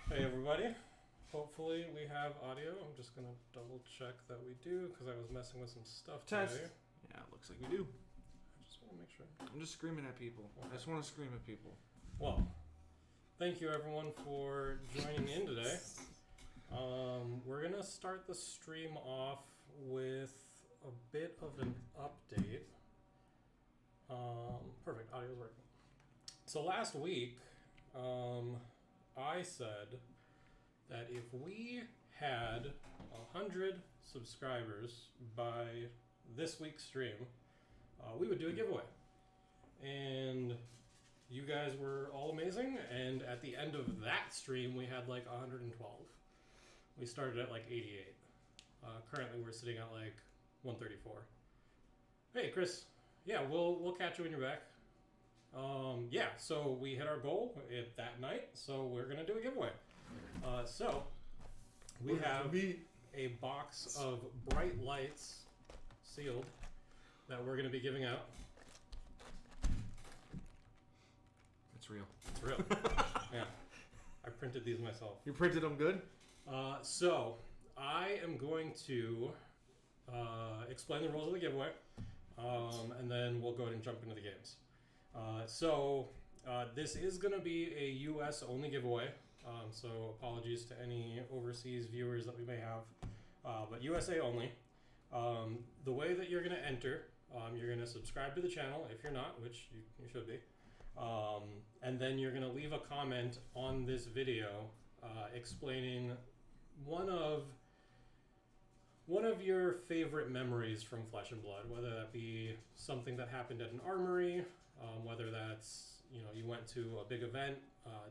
Hey everybody. Hopefully we have audio. I'm just gonna double check that we do because I was messing with some stuff today. Test. Yeah, it looks like we do. I just want to make sure. I'm just screaming at people. I just want to scream at people. Well, thank you everyone for joining in today. We're gonna start the stream off with a bit of an update. Perfect, audio's working. So last week, I said that if we had 100 subscribers by this week's stream, we would do a giveaway. And you guys were all amazing, and at the end of that stream, we had like 112. We started at like 88. Currently, we're sitting at like 134. Hey, Chris. Yeah, we'll catch you when you're back. Yeah, so we hit our goal that night, so we're going to do a giveaway. So we have a box of bright lights sealed that we're going to be giving out. It's real. It's real. Yeah. I printed these myself. You printed them good? So I am going to explain the rules of the giveaway, and then we'll go ahead and jump into the games. This is going to be a US only giveaway, so apologies to any overseas viewers that we may have, but USA only. The way that you're going to enter, you're going to subscribe to the channel if you're not, which you should be, and then you're going to leave a comment on this video explaining one of your favorite memories from Flesh and Blood, whether that be something that happened at an armory, whether that's, you went to a big event,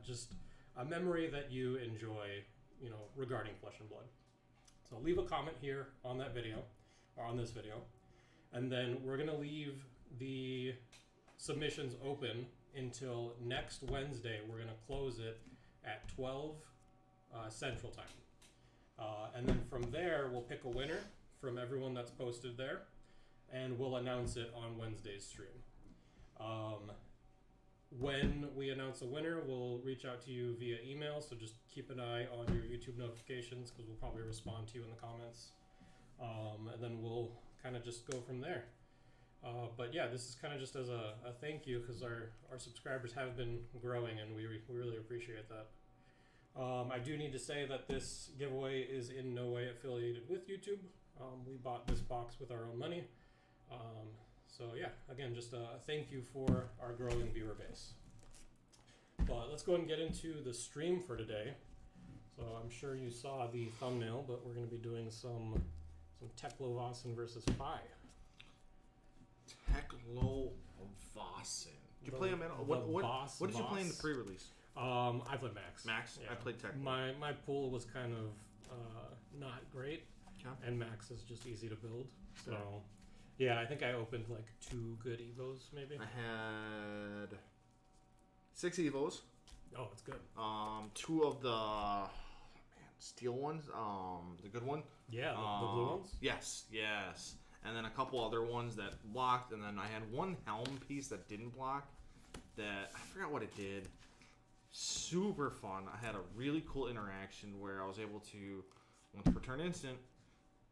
just a memory that you enjoy, regarding Flesh and Blood. So leave a comment here on that video, or on this video, and then we're going to leave the submissions open until next Wednesday. We're going to close it at 12 Central Time. And then from there, we'll pick a winner from everyone that's posted there, and we'll announce it on Wednesday's stream. When we announce a winner, we'll reach out to you via email, so just keep an eye on your YouTube notifications because we'll probably respond to you in the comments. And then we'll kind of just go from there. But yeah, this is kind of just as a thank you because our subscribers have been growing, and we really appreciate that. I do need to say that this giveaway is in no way affiliated with YouTube. We bought this box with our own money. So yeah, again, just a thank you for our growing viewer base. But let's go ahead and get into the stream for today. So I'm sure you saw the thumbnail, but we're going to be doing some Teklovossen versus Phi. Teklovossen. Did you play him at what did you play in the pre-release? I played Max. Max? Yeah. I played Teklo. My pool was kind of not great, Okay. and Max is just easy to build. So, yeah, I think I opened like 2 good Evos, maybe. I had 6 Evos. Oh, that's good. 2 of the steel ones. The good one. Yeah, the blue ones? Yes. And then a couple other ones that blocked, and then I had one helm piece that didn't block. That I forgot what it did. Super fun. I had a really cool interaction where I was able to, once per turn instant,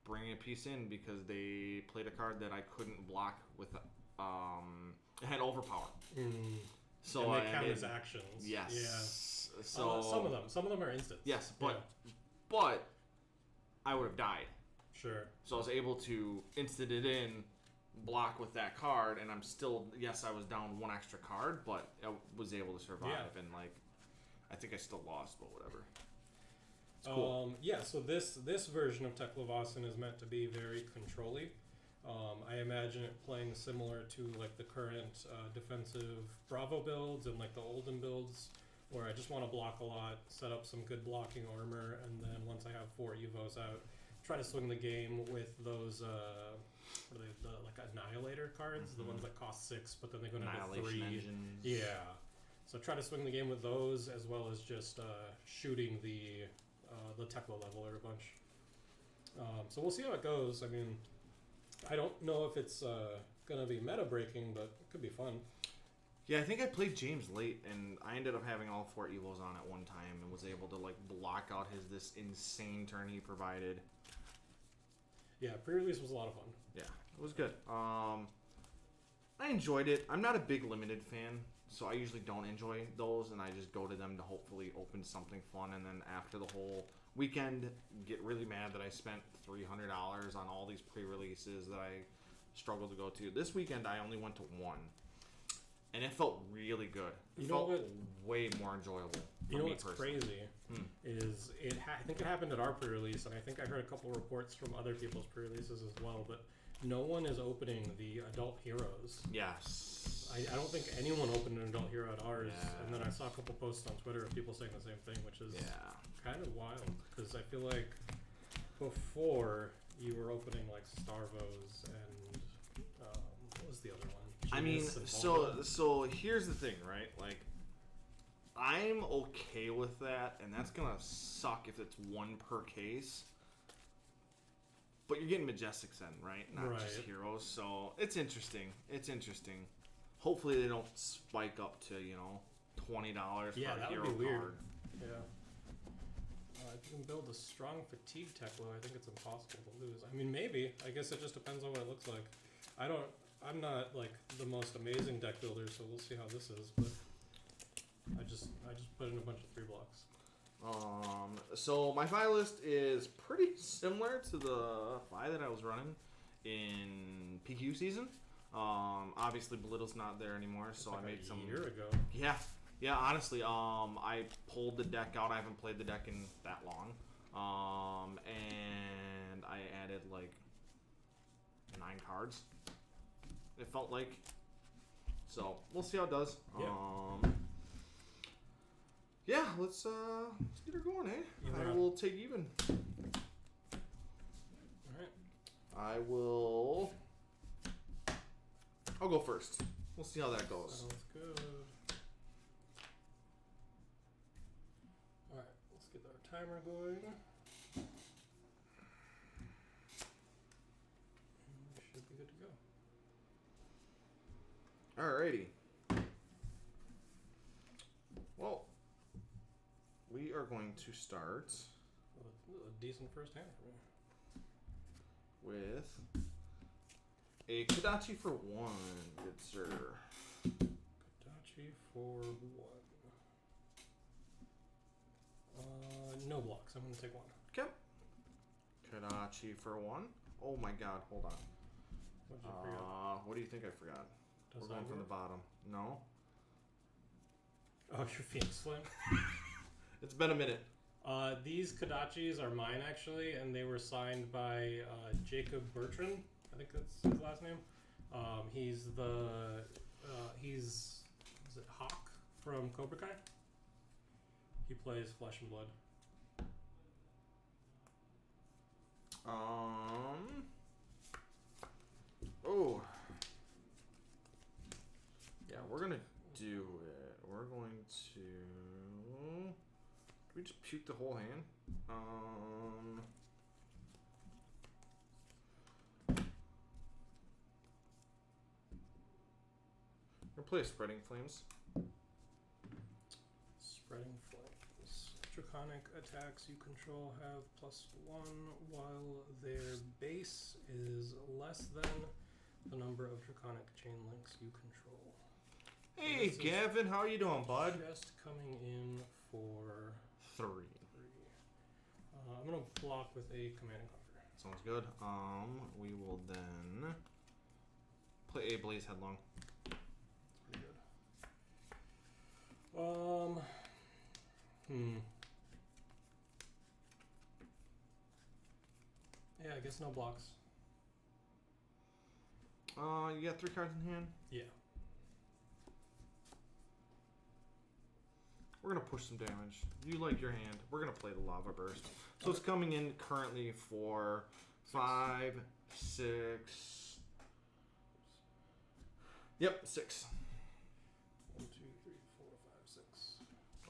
bring a piece in because they played a card that I couldn't block with. It had overpower. So and they count as actions. Yes. Yeah. So some of them are instant. Yes, but yeah. I would have died. Sure. So I was able to instant it in, block with that card, and I'm still, yes, I was down 1 extra card, but I was able to survive, and I think I still lost, but whatever. It's cool. So this version of Teklovossen is meant to be very control-y. I imagine it playing similar to like the current defensive Bravo builds and like the olden builds, where I just want to block a lot, set up some good blocking armor, and then once I have 4 Evos out, try to swing the game with those what are they, like Annihilator cards, the ones that cost 6, but then they go down to 3. Engines. Yeah. So try to swing the game with those, as well as just shooting the Teklo leveler a bunch. So we'll see how it goes. I mean, I don't know if it's going to be meta breaking, but it could be fun. Yeah, I think I played James late, and I ended up having all 4 Evos on at one time, and was able to like block out this insane turn he provided. Yeah, pre-release was a lot of fun. Yeah, it was good. I enjoyed it. I'm not a big limited fan, so I usually don't enjoy those, and I just go to them to hopefully open something fun, and then after the whole weekend, get really mad that I spent $300 on all these pre-releases that I struggled to go to. This weekend, I only went to one, and it felt really good. It felt way more enjoyable. You know what's crazy is I think it happened at our pre-release, and I think I heard a couple reports from other people's pre-releases as well, but no one is opening the Adult Heroes. Yes. I don't think anyone opened an Adult Hero at ours, Yeah. and then I saw a couple posts on Twitter of people saying the same thing, which is kind of wild, because I feel like before you were opening like Starvos and what was the other one? I mean, so here's the thing, right? Like, I'm okay with that, and that's gonna suck if it's one per case. But you're getting Majestics then, right? Not just Heroes, so it's interesting. It's interesting. Hopefully they don't spike up to, $20 for a hero would be weird. card. Yeah. If you can build a strong fatigue Teklo, I think it's impossible to lose. I mean, maybe. I guess it just depends on what it looks like. I'm not like the most amazing deck builder, so we'll see how this is. But I just put in a bunch of 3 blocks. So my file list is pretty similar to the file that I was running in PQ season. Obviously Belittle's not there anymore, so like I made some. A year ago. Yeah. Honestly, I pulled the deck out. I haven't played the deck in that long. And I added like 9 cards. It felt like. So we'll see how it does. Yeah, let's get her going, eh? I will take even. Alright. I'll go first. We'll see how that goes. Sounds good. Alright, let's get our timer going. We should be good to go. Alrighty. Well, we are going to start A decent first hand for me. with a Kodachi for 1, good sir. Kodachi for 1. No blocks. I'm going to take 1. Okay. Kodachi for 1. Oh my god, hold on. What did you forget? What do you think I forgot? We're going from the bottom. No? Oh, your Phoenix Flame. It's been a minute. These Kodachis are mine, actually, and they were signed by Jacob Bertrand. I think that's his last name. He's is it Hawk from Cobra Kai? He plays Flesh and Blood. Oh. Yeah, we're gonna do it. We're going to. Can we just puke the whole hand? We're gonna play Spreading Flames. Spreading Flames. Draconic attacks you control have +1 while their base is less than the number of draconic chain links you control. Hey, Gavin, how are you doing, bud? Just coming in for 3. I'm gonna block with a Command and Conquer. Sounds good. We will then play a Blaze Headlong. That's pretty good. Yeah, I guess no blocks. You got 3 cards in hand? Yeah. We're going to push some damage. You like your hand. We're going to play the Lava Burst. So it's coming in currently for 5, 6. Yep, 6. 1, 2, 3, 4, 5, 6.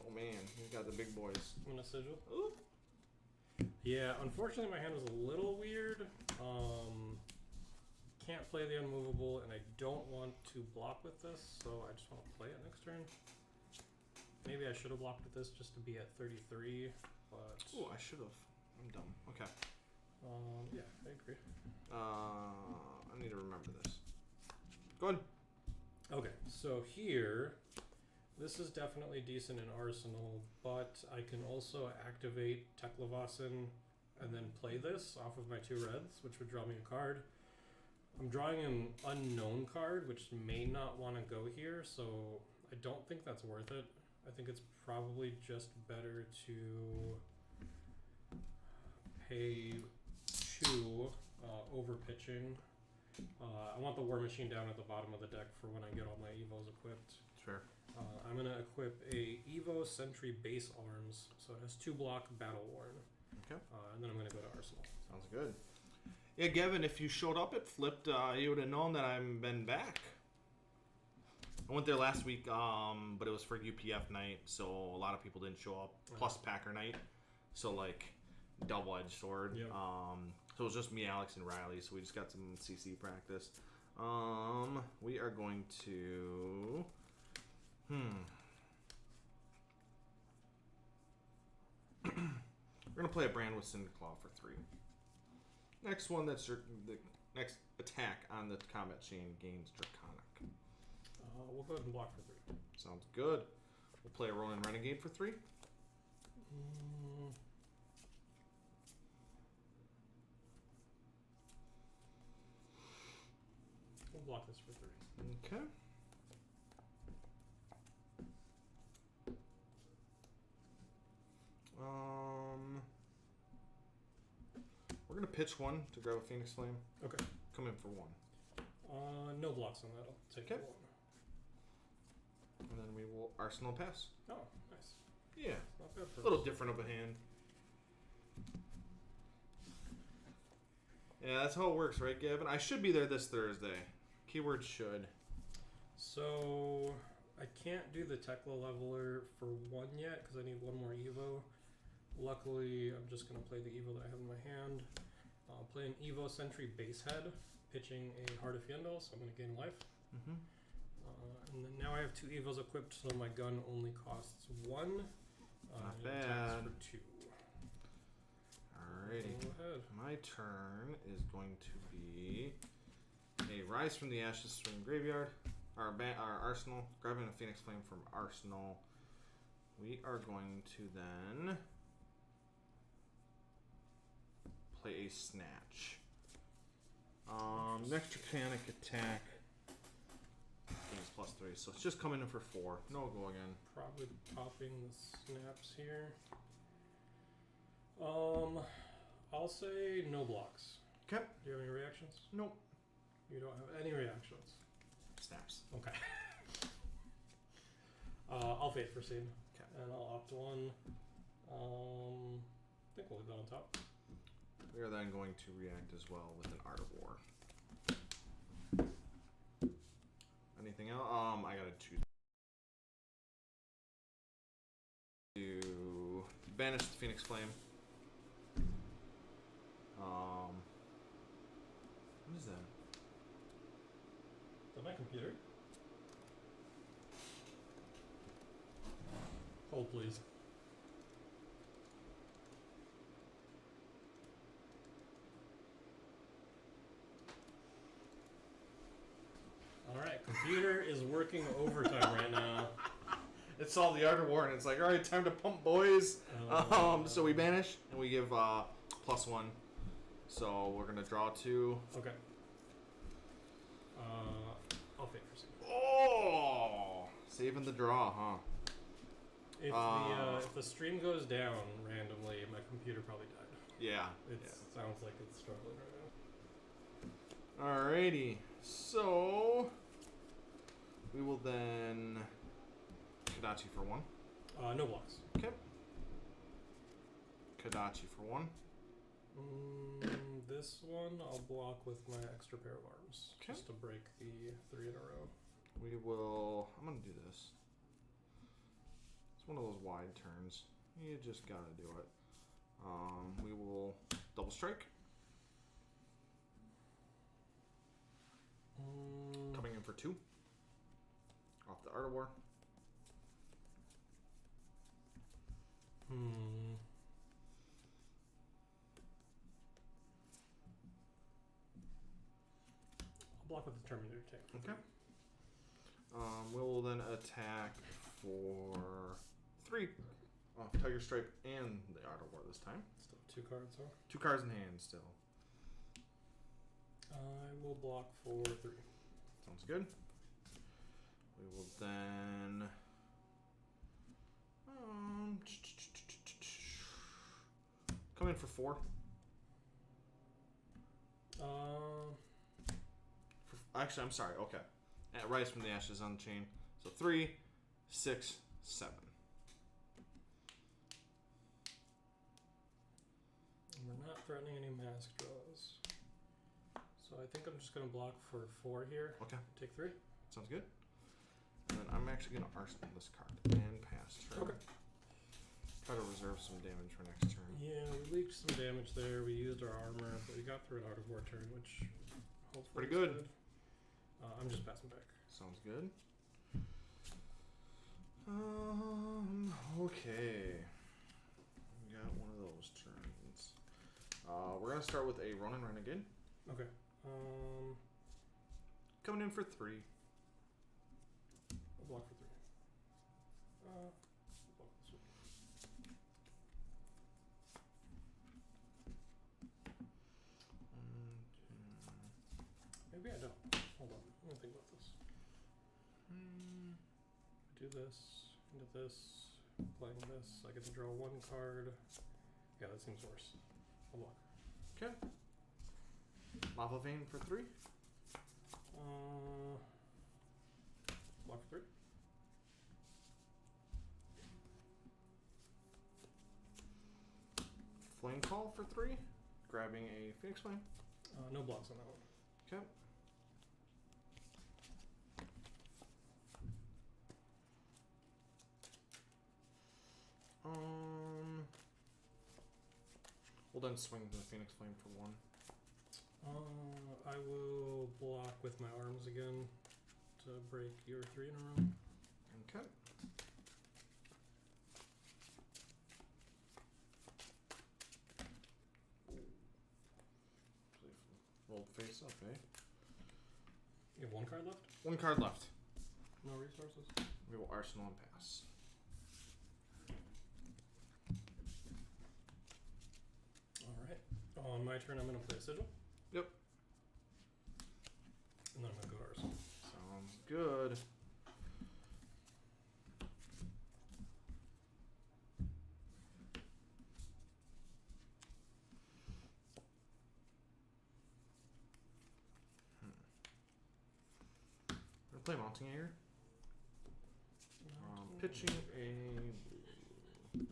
Oh man, he's got the big boys. I'm going to sigil. Ooh. Yeah, unfortunately my hand was a little weird. can't play the unmovable, and I don't want to block with this, so I just want to play it next turn. Maybe I should have blocked with this just to be at 33, but... Oh, I should have. I'm dumb. Okay. Yeah, I agree. I need to remember this. Go ahead. Okay, so here, this is definitely decent in Arsenal, but I can also activate Teklovossen and then play this off of my 2 reds, which would draw me a card. I'm drawing an unknown card, which may not want to go here, so I don't think that's worth it. I think it's probably just better to pay 2 over pitching. I want the War Machine down at the bottom of the deck for when I get all my Evos equipped. Sure. I'm going to equip a Evo Sentry Base Arms, so it has 2 block Battle Worn. Okay. And then I'm going to go to Arsenal. Sounds good. Yeah, Gavin, if you showed up at Flipped, you would have known that I've been back. I went there last week, but it was for UPF night, so a lot of people didn't show up, plus Packer night. So, like, double-edged sword. Yep. So it was just me, Alex, and Riley, so we just got some CC practice. We are going to... We're going to play a brand with Cinderclaw for 3. Next one, that's the next attack on the combat chain gains Draconic. We'll go ahead and block for 3. Sounds good. We'll play a Ronin Renegade for 3. We'll block this for 3. Okay. We're gonna pitch 1 to grab a Phoenix Flame. Okay. Come in for 1. No blocks on that. I'll take 1. And then we will Arsenal pass. Oh, nice. Yeah. Not bad for A little us. different of a hand. Yeah, that's how it works, right, Gavin? I should be there this Thursday. Keyword should. So I can't do the Teklo leveler for 1 yet because I need 1 more Evo. Luckily, I'm just going to play the Evo that I have in my hand. I'll play an Evo Sentry Base Head, pitching a Heart of Fyendal, so I'm going to gain life. Mm-hmm. And then now I have 2 Evos equipped, so my gun only costs 1. Not and it attacks bad. for 2. Alrighty. Go ahead. My turn is going to be a Rise from the Ashes from Graveyard. Our Arsenal. Grabbing a Phoenix Flame from Arsenal. We are going to then play a Snatch. Next Draconic attack gains +3, so it's just coming in for 4. No go again. Probably popping the snaps here. I'll say no blocks. Okay. Do you have any reactions? Nope. You don't have any reactions. Snaps. Okay. I'll Fate Proceed. Okay. And I'll opt 1. I think we'll leave that on top. We are then going to react as well with an Art of War. Anything else? I gotta choose. To banish the Phoenix Flame. What is that? Is that my computer? Hold, please. Alright, computer is working overtime right now. It's all the Art of War, and it's like, all right, time to pump, boys. So we banish, and we give +1. So we're gonna draw 2. Okay. I'll Fate Proceed. Oh, saving the draw, huh? If the stream goes down randomly, my computer probably died. Yeah. It sounds like it's struggling right now. Alrighty, so we will then Kadachi for 1. No blocks. Okay. Kadachi for 1. This one I'll block with my extra pair of arms, Okay. just to break the 3 in a row. We will. I'm gonna do this. It's one of those wide turns. You just gotta do it. We will double strike. Coming in for 2. Off the Art of War. I'll block with the Terminator tank. Okay. We'll then attack for 3 off Tiger Stripe and the Art of War this time. Still 2 cards, huh? 2 cards in hand still. I will block for 3. Sounds good. We will then come in for 4. Actually, I'm sorry. Okay, Rise from the Ashes on the chain. So 3, 6, 7. And we're not threatening any mask draws. So I think I'm just going to block for 4 here. Okay. Take 3. Sounds good. And then I'm actually going to arsenal this card and pass turn. Okay. Try to reserve some damage for next turn. Yeah, we leaked some damage there. We used our armor, but we got through an Art of War turn, which hopefully Pretty good. I'm just passing back. Sounds good. Okay. We got one of those turns. We're gonna start with a Ronin Renegade. Okay. Coming in for 3. I'll block for 3. Block this one. Maybe I don't. Hold on. I'm gonna think about this. Do this, into this, playing this. I get to draw 1 card. Yeah, that seems worse. I'll block. Okay. Lava Vein for 3. Block for 3. Flame Call for 3. Grabbing a Phoenix Flame. No blocks on that one. Okay. We'll then swing the Phoenix Flame for 1. I will block with my arms again to break your 3 in a row. Okay. Roll face up, eh? You have 1 card left? 1 card left. No resources? We will arsenal and pass. Alright. On my turn, I'm going to play a Sigil. Yep. And then I'm going to go to Arsenal. Sounds good. Play Mounting Air. Pitching a blue.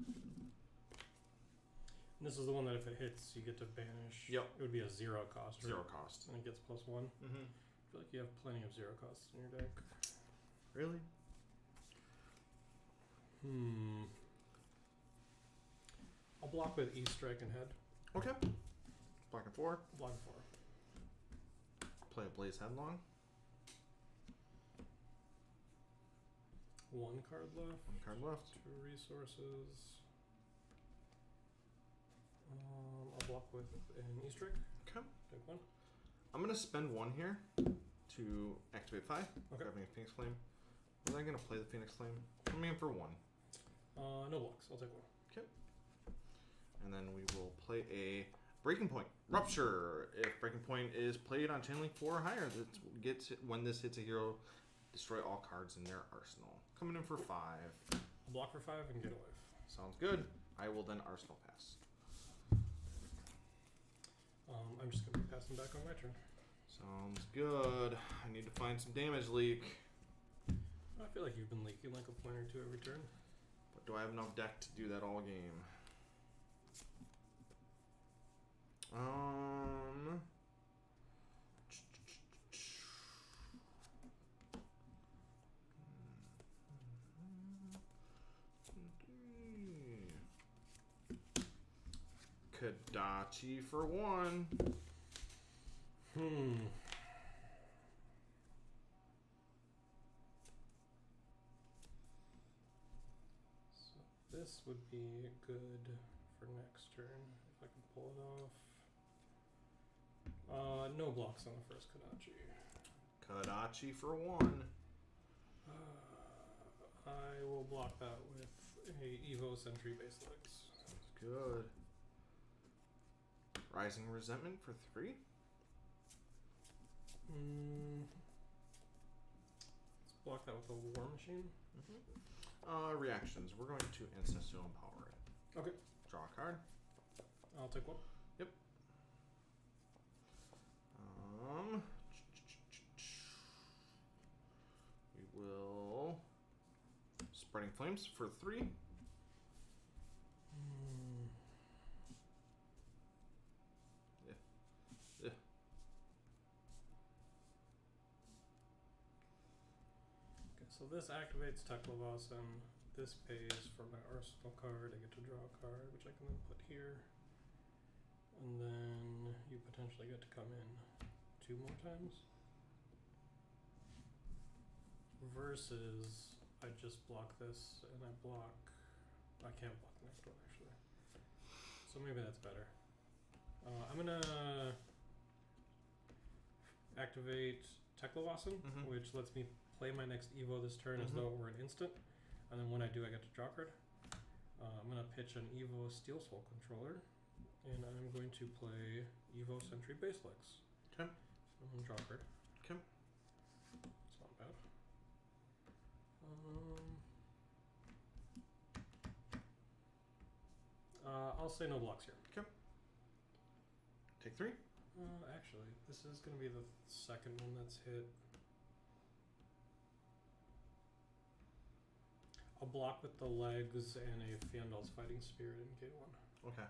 And this is the one that if it hits, you get to banish. Yep. It would be a 0 cost. Right? 0 cost. And it gets +1. I feel like you have plenty of 0 costs in your deck. Really? I'll block with E-Strike and Head. Okay. Black and 4. Block 4. Play a Blaze Headlong. 1 card left. 1 card left. 2 resources. I'll block with an E-Strike. Okay. Take 1. I'm going to spend 1 here to activate 5. Okay. Grabbing a Phoenix Flame. Was I going to play the Phoenix Flame? Coming in for 1. No blocks. I'll take 1. Okay. And then we will play a Breaking Point. Rupture. If Breaking Point is played on channeling 4 or higher, that gets when this hits a hero, destroy all cards in their arsenal. Coming in for 5. I'll block for 5 and get away. Sounds good. I will then arsenal pass. I'm just going to be passing back on my turn. Sounds good. I need to find some damage leak. I feel like you've been leaking like a point or 2 every turn. But do I have enough deck to do that all game? Kadachi for 1. this would be good for next turn if I can pull it off. No blocks on the first Kodachi. Kodachi for 1. I will block that with a Evo Sentry base legs. Sounds good. Rising Resentment for 3. Let's block that with a War Machine. Reactions. We're going to Ancestral Empower it. Okay. Draw a card. I'll take one. Yep. We will Spreading Flames for 3. So this activates Teklovossen. This pays for my arsenal card. I get to draw a card, which I can then put here. And then you potentially get to come in 2 more times. Versus, I just block this, and I can't block the next one, actually. So maybe that's better. I'm gonna activate Teklovossen, which lets me play my next Evo this turn as though it were an instant, and then when I do, I get to draw a card. I'm going to pitch an Evo Steel Soul controller, and I'm going to play Evo Sentry base legs. Okay. So I'm going to draw a card. Okay. It's not bad. I'll say no blocks here. Okay. Take 3. Actually, this is going to be the second one that's hit. I'll block with the legs and a Fandal's Fighting Spirit in K1. Okay.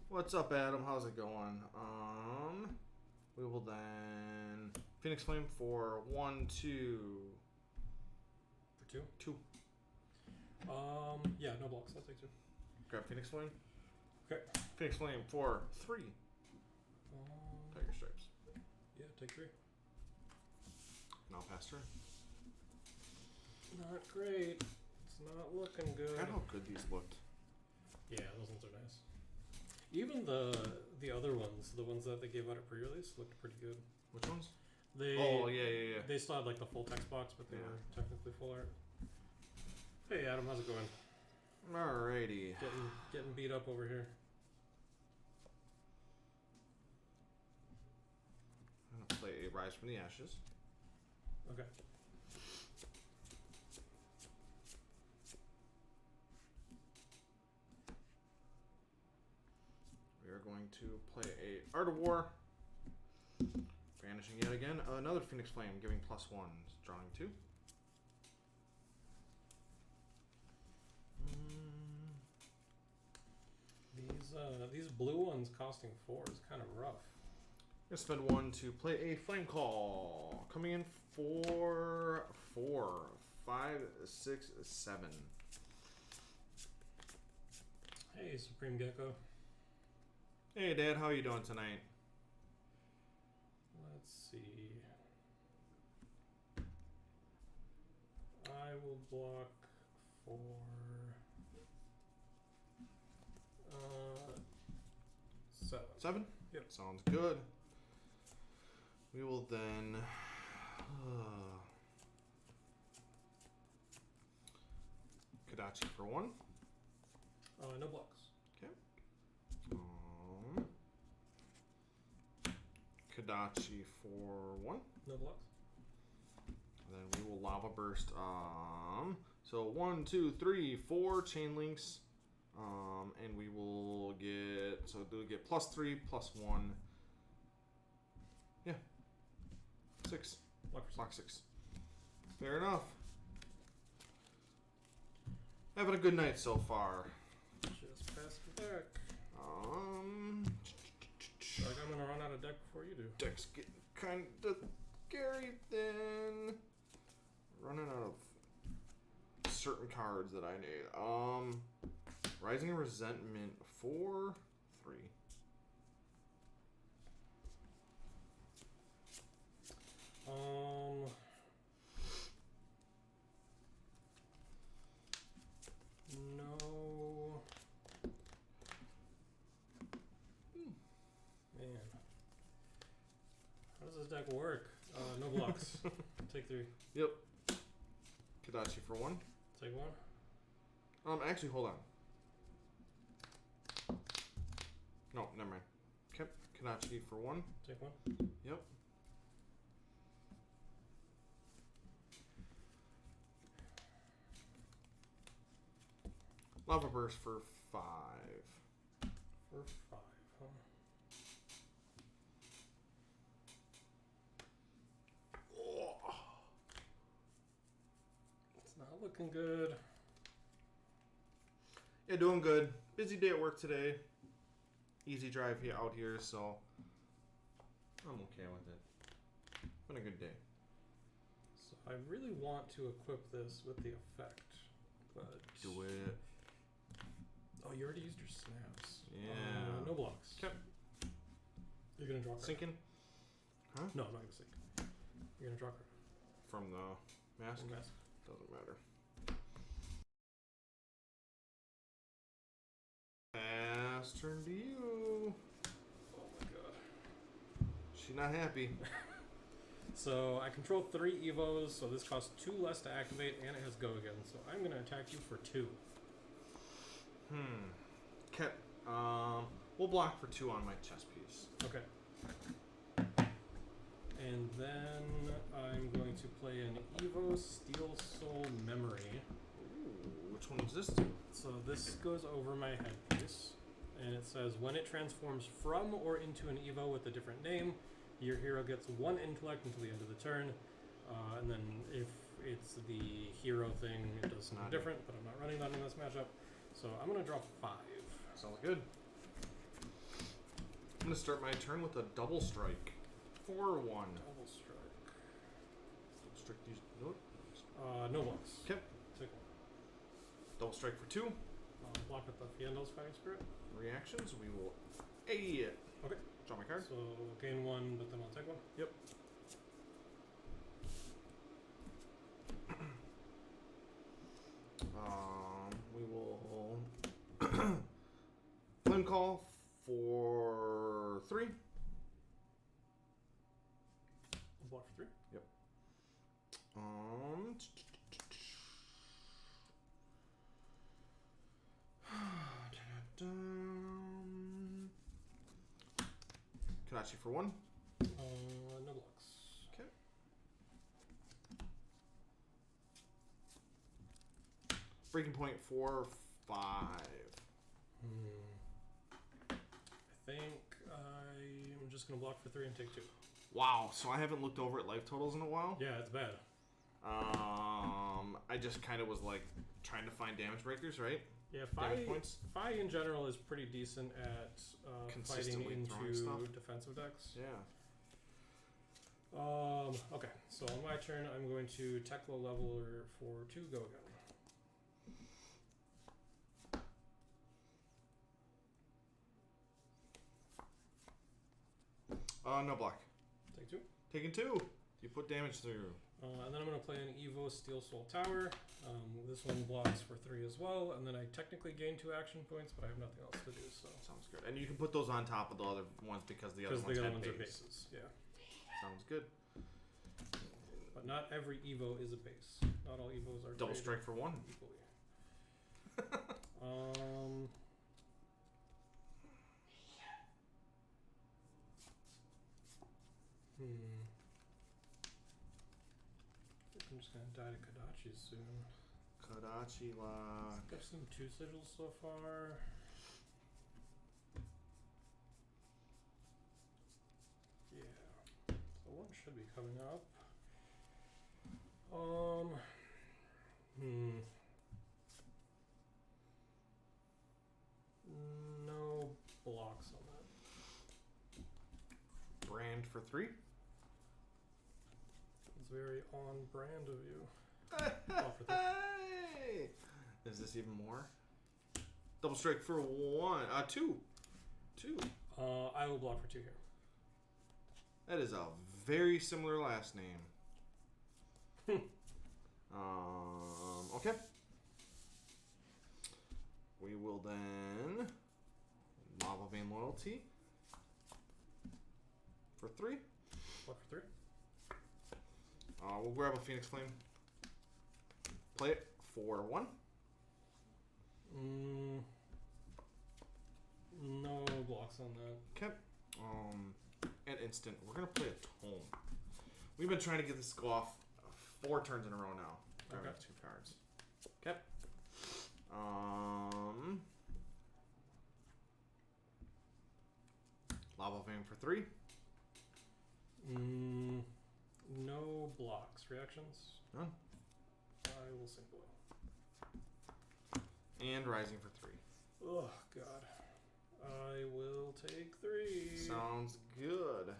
What's up, Adam? How's it going? We will then Phoenix Flame for 1, 2. For 2? 2. Yeah, no blocks. I'll take 2. Grab Phoenix Flame. Okay. Phoenix Flame for 3. Tiger Stripes. Yeah, take 3. Now pass turn. Not great. It's not looking good. Look at how good these looked. Yeah, those ones are nice. Even the other ones, the ones that they gave out at pre-release, looked pretty good. Which ones? Yeah. They still had like the full text box, but they were technically full art. Hey Adam, how's it going? Alrighty. Getting beat up over here. I'm gonna play a Rise from the Ashes. Okay. We are going to play a Art of War. Banishing yet again. Another Phoenix Flame, giving +1. Drawing 2. These blue ones costing 4 is kind of rough. I'm gonna spend 1 to play a Flame Call. Coming in for 4, 5, 6, 7. Hey, Supreme Gecko. Hey, Dad, how are you doing tonight? Let's see. I will block for 7. 7? Yep. Sounds good. We will then Kodachi for 1. No blocks. Okay. Kodachi for 1. No blocks. Then we will Lava Burst. So 1, 2, 3, 4 chain links. And we will get, so do we get +3, +1. Yeah. 6. Block 6. Fair enough. Having a good night so far. Just pass it back. Like I'm gonna run out of deck before you do. Deck's getting kind of scary then. Running out of certain cards that I need. Rising Resentment for 3. take 3. Yep. Kadachi for 1. Take 1. Actually, hold on. No, never mind. Okay, Kadachi for 1. Take 1. Yep. Lava Burst for 5. For 5, huh? Oh. It's not looking good. Yeah, doing good. Busy day at work today. Easy drive here out here, so I'm okay with it. Been a good day. So I really want to equip this with the effect, but Do it. Oh, you already used your snaps. Yeah. No blocks. Okay. You're gonna draw a card. Sinking? Huh? No, I'm not gonna sink. You're gonna draw a card. From the mask? Mask. Doesn't matter. Pass turn to you. Oh my god. She's not happy. So I control 3 evos, so this costs 2 less to activate, and it has go again. So I'm gonna attack you for 2. Okay. We'll block for 2 on my chess piece. Okay. And then I'm going to play an Evo Steel Soul Memory. Ooh, which one was this to? So this goes over my headpiece, and it says when it transforms from or into an Evo with a different name, your hero gets 1 intellect until the end of the turn. And then if it's the hero thing, it does something different, but I'm not running that in this matchup. So I'm going to draw 5. Sounds good. I'm going to start my turn with a double strike. 4-1. Double strike. Strike these. Nope. No blocks. Okay. Take 1. Double strike for 2. Block with the Fiendo's Fighting Spirit. Reactions. We will A it. Okay. Draw my card. So gain 1, but then I'll take 1. Yep. We will Flame Call for 3. Block for 3. Yep. Kadachi for 1. No blocks. Okay. Breaking Point for 5. I think I'm just going to block for 3 and take 2. Wow, so I haven't looked over at life totals in a while. Yeah, it's bad. I just kind of was like trying to find damage breakers, right? Yeah, Damage points. Fi in general is pretty decent at fighting Consistently throwing into stuff. defensive decks. Yeah. Okay, so on my turn, I'm going to Teklo Leveler for 2 go again. No block. Take 2. Taking 2. You put damage through. And then I'm going to play an Evo Steel Soul Tower. This one blocks for 3 as well, and then I technically gain 2 action points, but I have nothing else to do. So Sounds good. And you can put those on top of the other ones because the other ones are base. bases. Yeah, Sounds good. but not every Evo is a base. Not all Evos are Double created strike for 1. equally. I'm just gonna die to Kadachi soon. Kadachi lock. I've seen 2 sigils so far. Yeah, so 1 should be coming up. No blocks on that. Brand for 3. It's very on brand of you. Hey! Is this even more? Double strike for 1. 2. 2. I will block for 2 here. That is a very similar last name. Okay. We will then Lava Vein Loyalty for 3. Block for 3. We'll grab a Phoenix Flame. Play it for 1. No blocks on that. Okay. At instant, we're gonna play a Tome. We've been trying to get this to go off 4 turns in a row now. Grabbing Okay. 2 cards. Okay. Lava Vein for 3. No blocks. Reactions? None. I will sink below. And Rising for 3. Oh, God. I will take 3. Sounds good.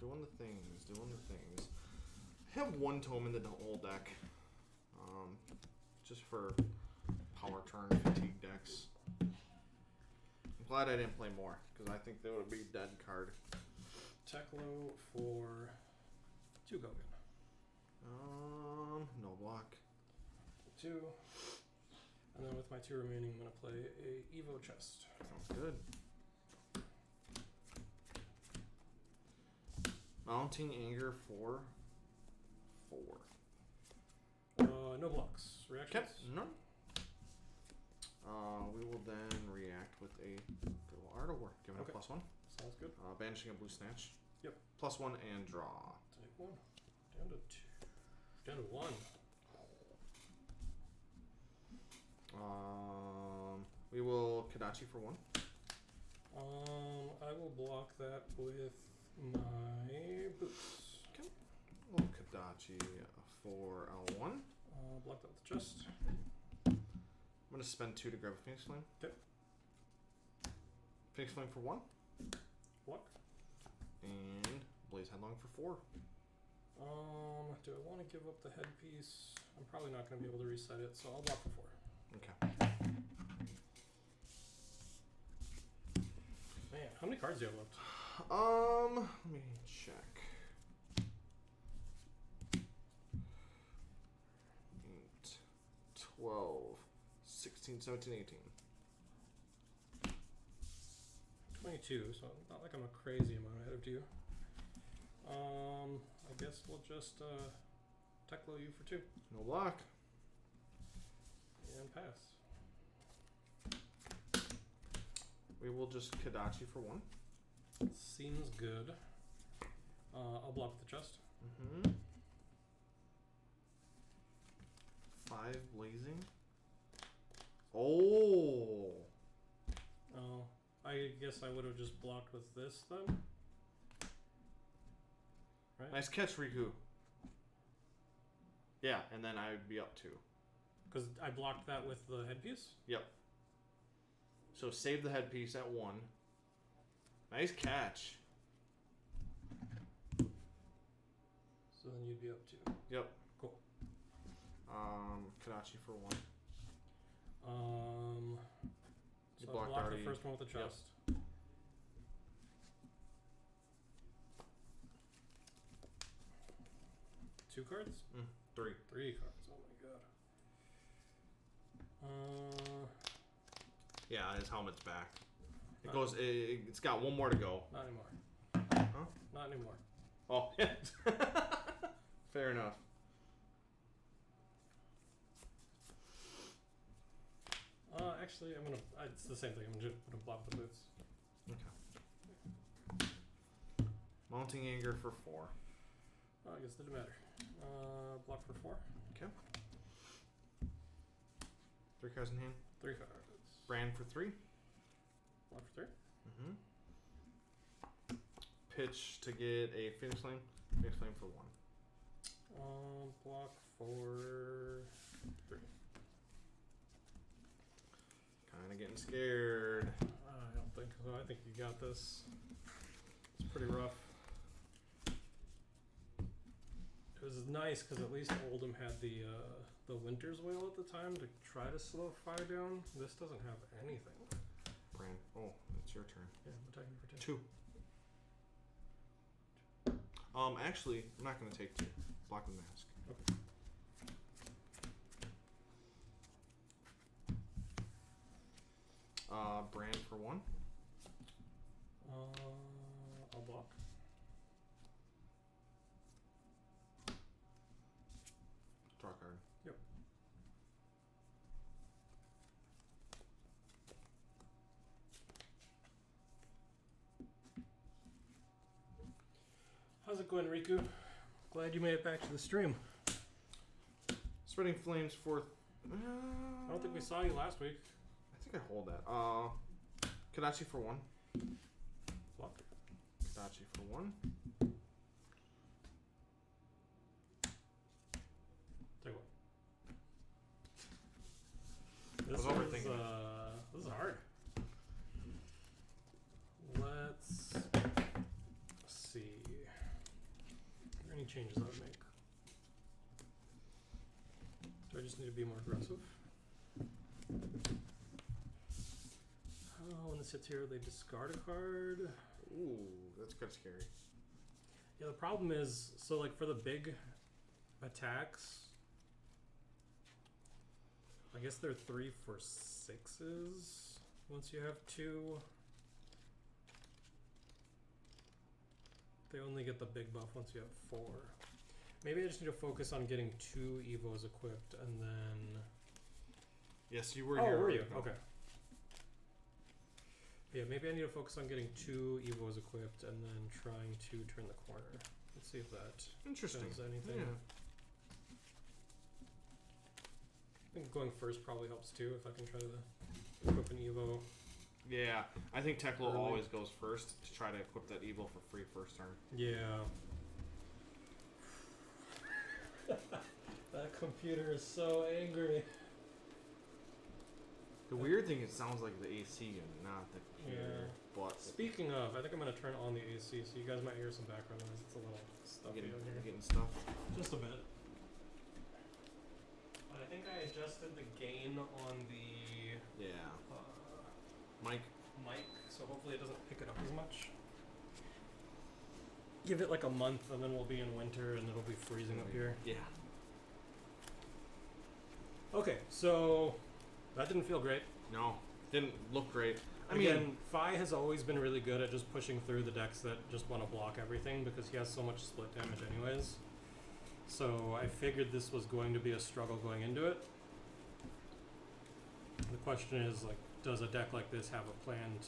Doing the things. I have 1 Tome in the whole deck. Just for power turn fatigue decks. I'm glad I didn't play more, because I think that would be a dead card. Teklo for 2 Gogan. No block. 2. And then with my 2 remaining, I'm going to play a Evo chest. Sounds good. Mounting Anger for 4. No blocks. Reactions? Okay. None. We will then react with a little Art of War. Giving it a +1. Sounds good. Banishing a Blue Snatch. Yep. +1 and draw. Take 1. Down to 2. Down to 1. We will Kadachi for 1. I will block that with my boots. Okay. Little Kadachi for 1. Block that with the chest. I'm gonna spend 2 to grab a Phoenix Flame. Okay. Phoenix Flame for 1. Block. And Blaze Headlong for 4. Do I want to give up the headpiece? I'm probably not going to be able to reset it, so I'll block for 4. Okay. Man, how many cards do you have left? Let me check. 8, 12, 16, 17, 18. 22, so not like I'm a crazy amount ahead of you. I guess we'll just Teklo you for 2 No block. and pass. We will just Kadachi for 1. Seems good. I'll block with the chest. 5 Blazing. Oh. Oh, I guess I would have just blocked with this then. Right? Nice catch, Riku. Yeah, and then I would be up 2. Because I blocked that with the headpiece? Yep. So save the headpiece at 1. Nice catch. So then you'd be up 2. Yep. Cool. Kadachi for 1. So I blocked blocked already. the first one with the chest. 2 cards? 3. 3 cards. Oh my god. Yeah, his helmet's back. It Not- goes. It's got 1 more to go. Not anymore. Huh? Not anymore. Oh, fair enough. Actually, I'm gonna. It's the same thing. I'm just gonna block the boots. Okay. Mounting Anger for 4. Oh, I guess it didn't matter. Block for 4. Okay. 3 cards in hand. 3 cards. Brand for 3. Block for 3. Pitch to get a Phoenix Flame. Phoenix Flame for 1. Block for 3. Kind of getting scared. I don't think so. I think you got this. It's pretty rough. It was nice because at least Oldham had the Winter's Whale at the time to try to slow fire down. This doesn't have anything. Brand. Oh, it's your turn. Yeah, I'm attacking for 2. 2. Actually, I'm not going to take 2. Block with Mask. Okay. Brand for 1. I'll block. going, Riku? Glad you made it back to the stream. Spreading flames for. I don't think we saw you last week. I think I hold that. Kadachi for 1. What? Kadachi for 1. Take one. I was overthinking it. This is hard. Let's see. Are there any changes I would make? Do I just need to be more aggressive? Oh, when this hits here, they discard a card. Ooh, that's kind of scary. Yeah, the problem is, so like for the big attacks, I guess they're 3 for 6s once you have 2. They only get the big buff once you have 4. Maybe I just need to focus on getting 2 Evos equipped and then... Yes, you were Oh, here. were you? Okay. Yeah, maybe I need to focus on getting 2 Evos equipped and then trying to turn the corner. Let's see if that Interesting. does anything. Yeah. I think going first probably helps too, if I can try to equip an Evo. Yeah, I think Teklo Early. always goes first to try to equip that Evo for free first turn. Yeah. That computer is so angry. The weird thing, it sounds like the AC unit, not the computer. Yeah. But Speaking of, I think I'm going to turn on the AC, so you guys might hear some background noise. It's a little stuffy getting, out here. getting stuff. Just a bit. But I think I adjusted the gain on the Yeah. Mike. mic, so hopefully it doesn't pick it up as much. Give it like a month, and then we'll be in winter, and it'll be freezing up here. Yeah. Okay, so that didn't feel great. No, didn't look great. I Again, mean, Fi has always been really good at just pushing through the decks that just want to block everything because he has so much split damage anyways. So I figured this was going to be a struggle going into it. The question is, like, does a deck like this have a plan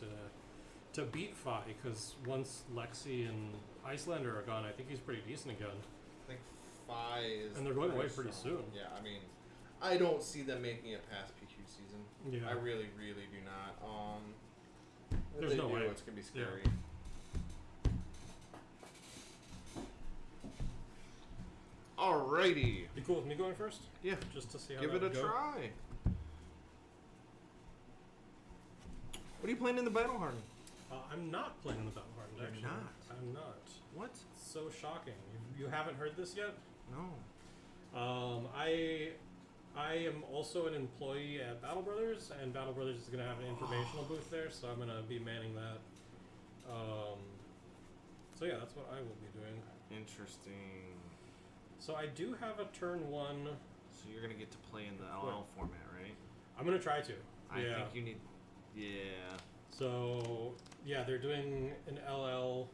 to beat Fi? Because once Lexi and Icelander are gone, I think he's pretty decent again. I think 5 is. And they're going away pretty pretty strong. soon. Yeah, I mean, I don't see them making it past PQ season. Yeah. I really, really do not. If There's they no do, way. it's gonna be scary. alrighty. You cool with me going first? Yeah. Just to see how Give that it a would go? try. What are you playing in the Battle Hardened? I'm not playing in the Battle Hardened, You're actually. not? I'm not. What? It's so shocking. You haven't heard this yet? No. I am also an employee at Battle Brothers, and Battle Brothers is going to have an informational booth there, so I'm going to be manning that. So yeah, that's what I will be doing. Interesting. So I do have a turn 1. So you're gonna get to play in the LL format, right? I'm going to try to. I Yeah. think you need. Yeah. So yeah, they're doing an LL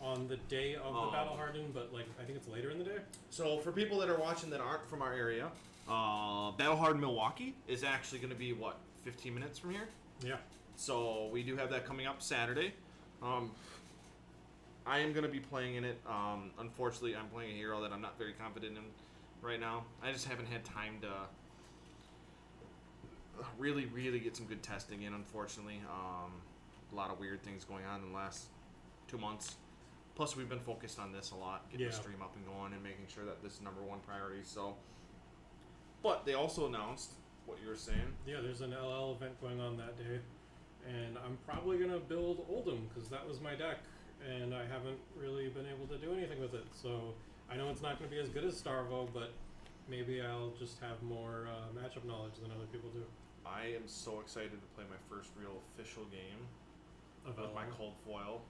on the day of the Battle Hardened, but like I think it's later in the day. So for people that are watching that aren't from our area, Battle Hardened Milwaukee is actually going to be what 15 minutes from here. Yeah. So we do have that coming up Saturday. I am going to be playing in it. Unfortunately, I'm playing a hero that I'm not very confident in right now. I just haven't had time to really get some good testing in, unfortunately. A lot of weird things going on in the last 2 months. Plus, we've been focused on this a lot, getting the stream up and going and making sure that this is number 1 priority. So, but they also announced what you were saying. Yeah, there's an LL event going on that day, and I'm probably gonna build Oldham because that was my deck, and I haven't really been able to do anything with it. So I know it's not gonna be as good as Starvo, but maybe I'll just have more matchup knowledge than other people do. I am so excited to play my first real official game Of with my LL. cold foil,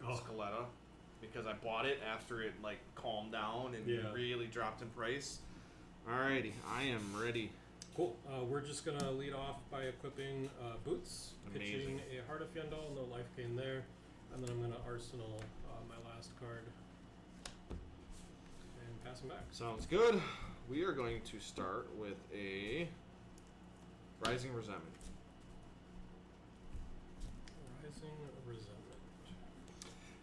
Oh. Scaletta, because I bought it after it like calmed down and Yeah. really dropped in price. Alrighty, I am ready. Cool. We're just gonna lead off by equipping boots, Amazing. pitching a Heart of Fyendal, no life gain there, and then I'm gonna arsenal my last card and pass them back. Sounds good. We are going to start with a Rising Resentment. Rising Resentment.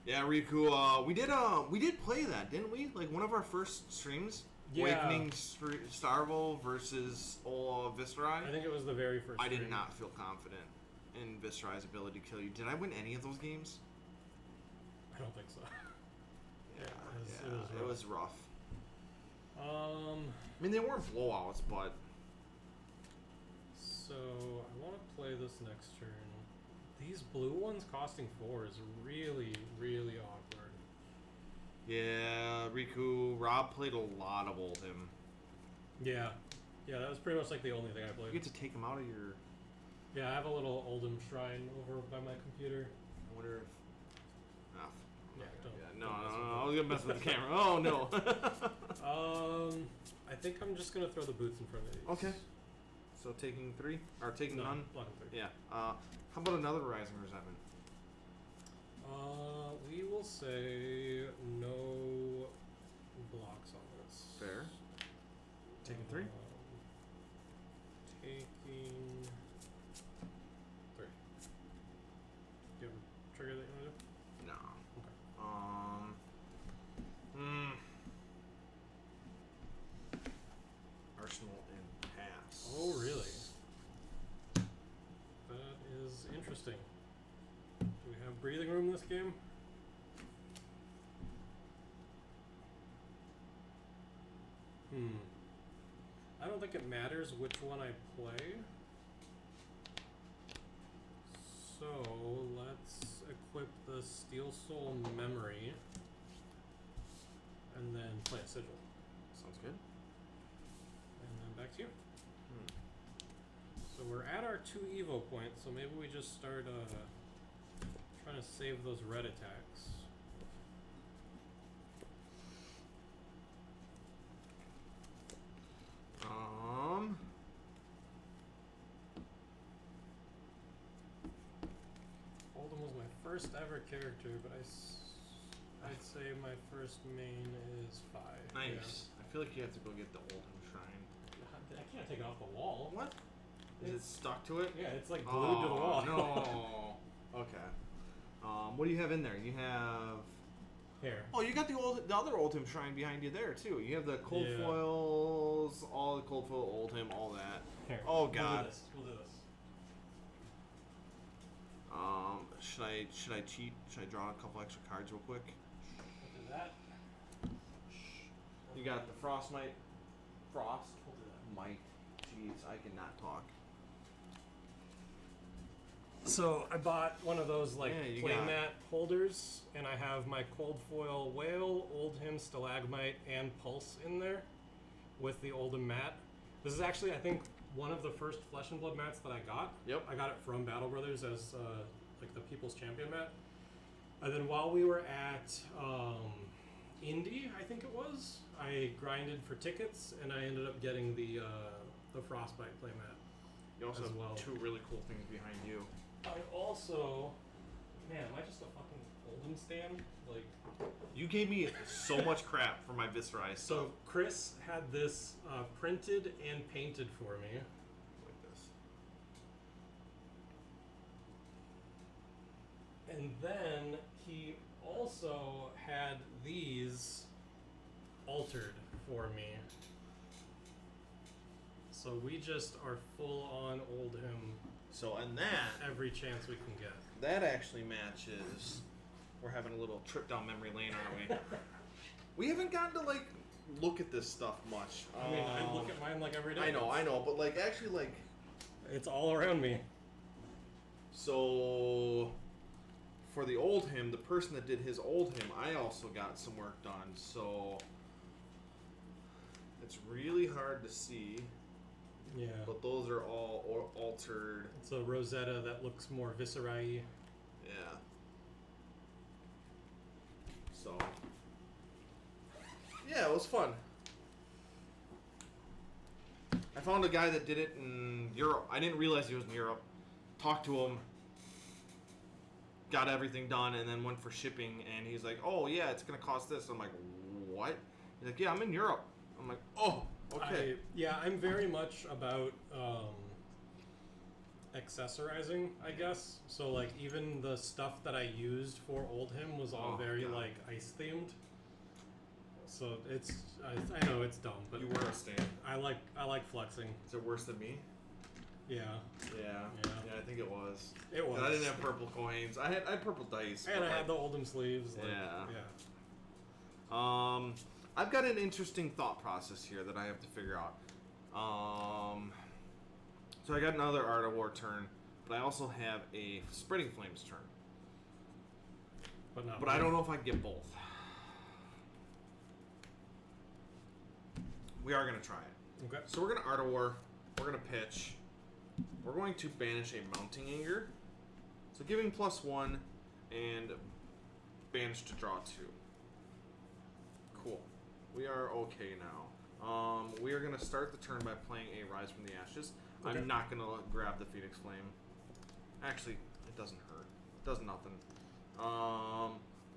Yeah, Riku. We did play that, didn't we? Like one of our first streams. Yeah. Awakening Starvo versus Viscerai. I think it was the very first. I did stream. not feel confident in Viscerai's ability to kill you. Did I win any of those games? I don't think so. Yeah, it was rough. I mean, they weren't blowouts, but. So I want to play this next turn. These blue ones costing 4 is really, really awkward. Yeah, Riku. Rob played a lot of Oldhim. Yeah, that was pretty much like the only thing I played. You get to take him out of your. Yeah, I have a little Oldhim shrine over by my computer. I wonder if. Oh, Yeah, no, don't mess with I was gonna mess with the camera. Oh no. I think I'm just gonna throw the boots in front of these. Okay. So taking 3 or taking none. Blocking 3. Yeah. How about another Rising Resentment? We will say no blocks on this. Fair. Taking 3. Taking 3. Do you have a trigger that you want to do? No. Okay. Arsenal and pass. Oh, really? That is interesting. Do we have breathing room in this game? I don't think it matters which one I play. So let's equip the Steel Soul Memory and then play a Sigil. Sounds good. And then back to you. So we're at our 2 Evo points, so maybe we just start trying to save those red attacks. Oldhim was my first ever character, but I'd say my first main is 5. Nice. Yeah. I feel like you have to go get the Oldhim Shrine. I can't take it off the wall. What? Is it stuck to it? Yeah, it's like glued to the wall. No. Okay. What do you have in there? You have. Here. Oh, you got the other Oldhim Shrine behind you there too. You have the cold Yeah. foils, all the cold foil Oldhim, all that. Here. Oh God. We'll do this. Should I cheat? Should I draw a couple extra cards real quick? We'll do that. You got the Frostmite. Frost. We'll do that. Might. Jeez, I cannot talk. So I bought one of those like Yeah, you playmat got- holders, and I have my cold foil whale, Oldhim, stalagmite, and pulse in there with the Oldhim mat. This is actually, I think, one of the first Flesh and Blood mats that I got. Yep. I got it from Battle Brothers as like the People's Champion mat. And then while we were at Indy, I think it was, I grinded for tickets, and I ended up getting the Frostbite playmat. You also as have well. 2 really cool things behind you. I also, man, am I just a fucking Oldhim stan? Like, You gave me so much crap for my Viscerai stuff. so Chris had this printed and painted for me. Like this. And then he also had these altered for me. So we just are full on Oldhim So, and that every chance we can get. that actually matches. We're having a little trip down memory lane, aren't we? We haven't gotten to like look at this stuff much. I mean, I look at mine like every day. I know, but like actually like It's all around me. so for the Oldhim, the person that did his Oldhim, I also got some work done. So it's really hard to see, Yeah. but those are all altered. It's a Rosetta that looks more viscerai. Yeah. So yeah, it was fun. I found a guy that did it in Europe. I didn't realize he was in Europe. Talked to him. Got everything done and then went for shipping and he's like, "Oh yeah, it's gonna cost this." I'm like, "What?" He's like, "Yeah, I'm in Europe." I'm like, "Oh, okay." I'm very much about accessorizing, I guess. So like even the stuff that I used for Old Him was all very God. like ice themed. So it's I know it's dumb, but You were a stand. I like flexing. Is it worse than me? Yeah, Yeah, I think it was. it was. And I didn't have purple coins. I had purple dice. And but, I had like, the Oldham sleeves. Like, Yeah. yeah. I've got an interesting thought process here that I have to figure out. So I got another Art of War turn, but I also have a Spreading Flames turn. But I don't know if I can get both. We are going to try it. Okay. So we're going to Art of War. We're going to pitch. We're going to banish a Mounting Anger. So giving +1 and banish to draw 2. Cool. We are okay now. We are going to start the turn by playing a Rise from the Ashes. Okay. I'm not going to grab the Phoenix Flame. Actually, it doesn't hurt. It does nothing.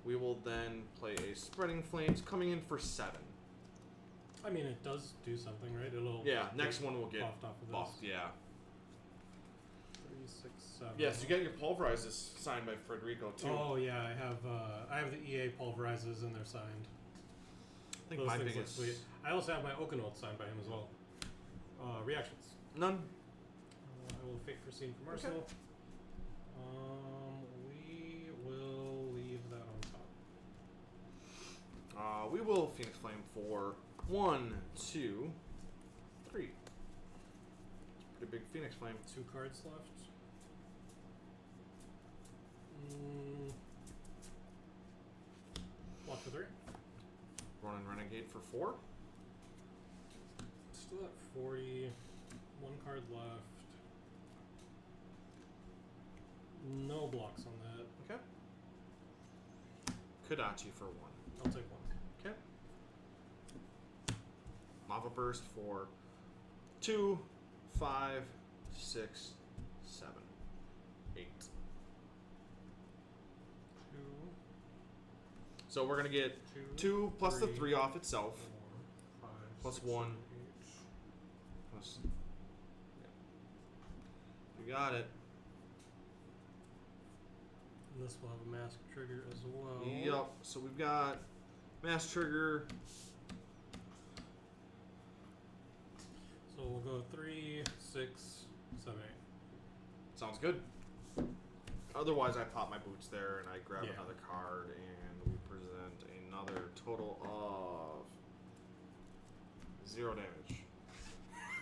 We will then play a Spreading Flames, coming in for 7. I mean, it does do something, right? It'll Next one will get buffed off of buffed. this. Yeah. 3, 6, 7. Yes, you got your pulverizes signed by Federico too. Oh yeah, I have the EA pulverizes and they're signed. I think Those my things look biggest sweet. I also have my Okanold signed by him as well. Reactions. none. I will fate for scene from Arsenal. We will leave that on top. We will Phoenix Flame for 1, 2, 3. It's a pretty big Phoenix Flame. 2 cards left. Block for 3. Ronin Renegade for 4. Still at 40. 1 card left. No blocks on that. Okay. Kodachi for 1. I'll take 1. Okay. Lava Burst for 2, 5, 6, 7, 8. 2. So we're gonna get 2 plus the 3 off itself. 4, 5, Plus 6, 1. 7, 8. Plus, you got it. And this will have a mask trigger as well. Yup. So we've got Mass Trigger. So we'll go 3, 6, 7, 8. Sounds good. Otherwise, I pop my boots there and I grab Yeah. another card and we present another total of 0 damage.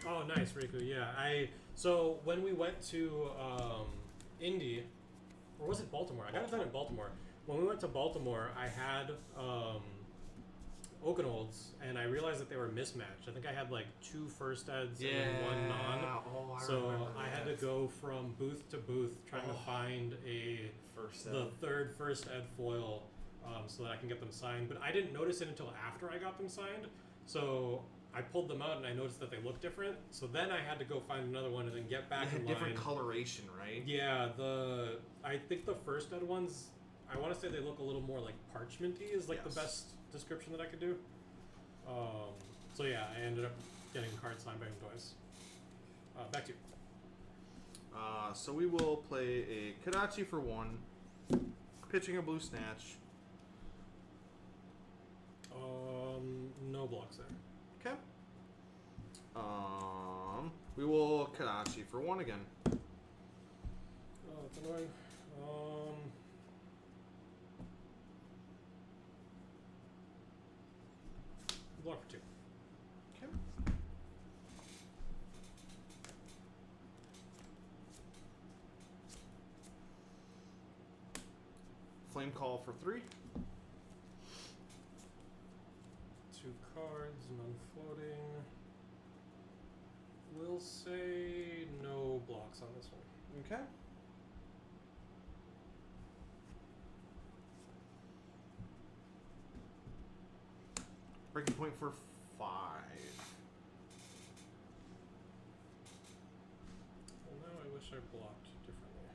Oh, nice, Riku. Yeah, so when we went to Indy, or was it Baltimore? I got it done in Baltimore. When we went to Baltimore, I had Oakenolds, and I realized that they were mismatched. I think I had like 2 first eds and 1 non. Oh, So I had to go from booth to booth trying to find the third first ed foil so that I can get them signed. But I didn't notice it until after I got them signed. So I pulled them out and I noticed that they looked different. So then I had to go find another one and then get back They in had different line. coloration, right? Yeah, I think the first ed ones, I want to say they look a little more like parchmenty is like Yes. the best description that I could do. So yeah, I ended up getting cards signed by him twice. Back to you. So we will play a Kodachi for 1, pitching a Blue Snatch. No blocks there. Okay. We will Kodachi for 1 again. Oh, it's annoying. Block for 2. Okay. Flame Call for 3. 2 cards, none floating. We'll say no blocks on this one. Okay. Breaking point for 5. Well, now I wish I blocked differently.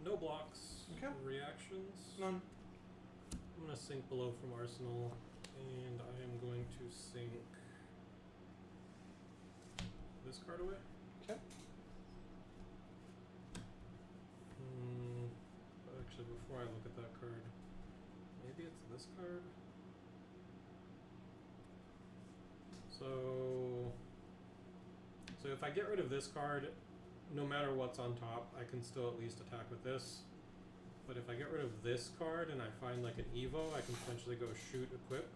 No blocks. Okay. Reactions. None. I'm gonna sink below from Arsenal, and I am going to sink this card away. Okay. Actually, before I look at that card, maybe it's this card. So if I get rid of this card, no matter what's on top, I can still at least attack with this. But if I get rid of this card and I find like an Evo, I can potentially go shoot, equip.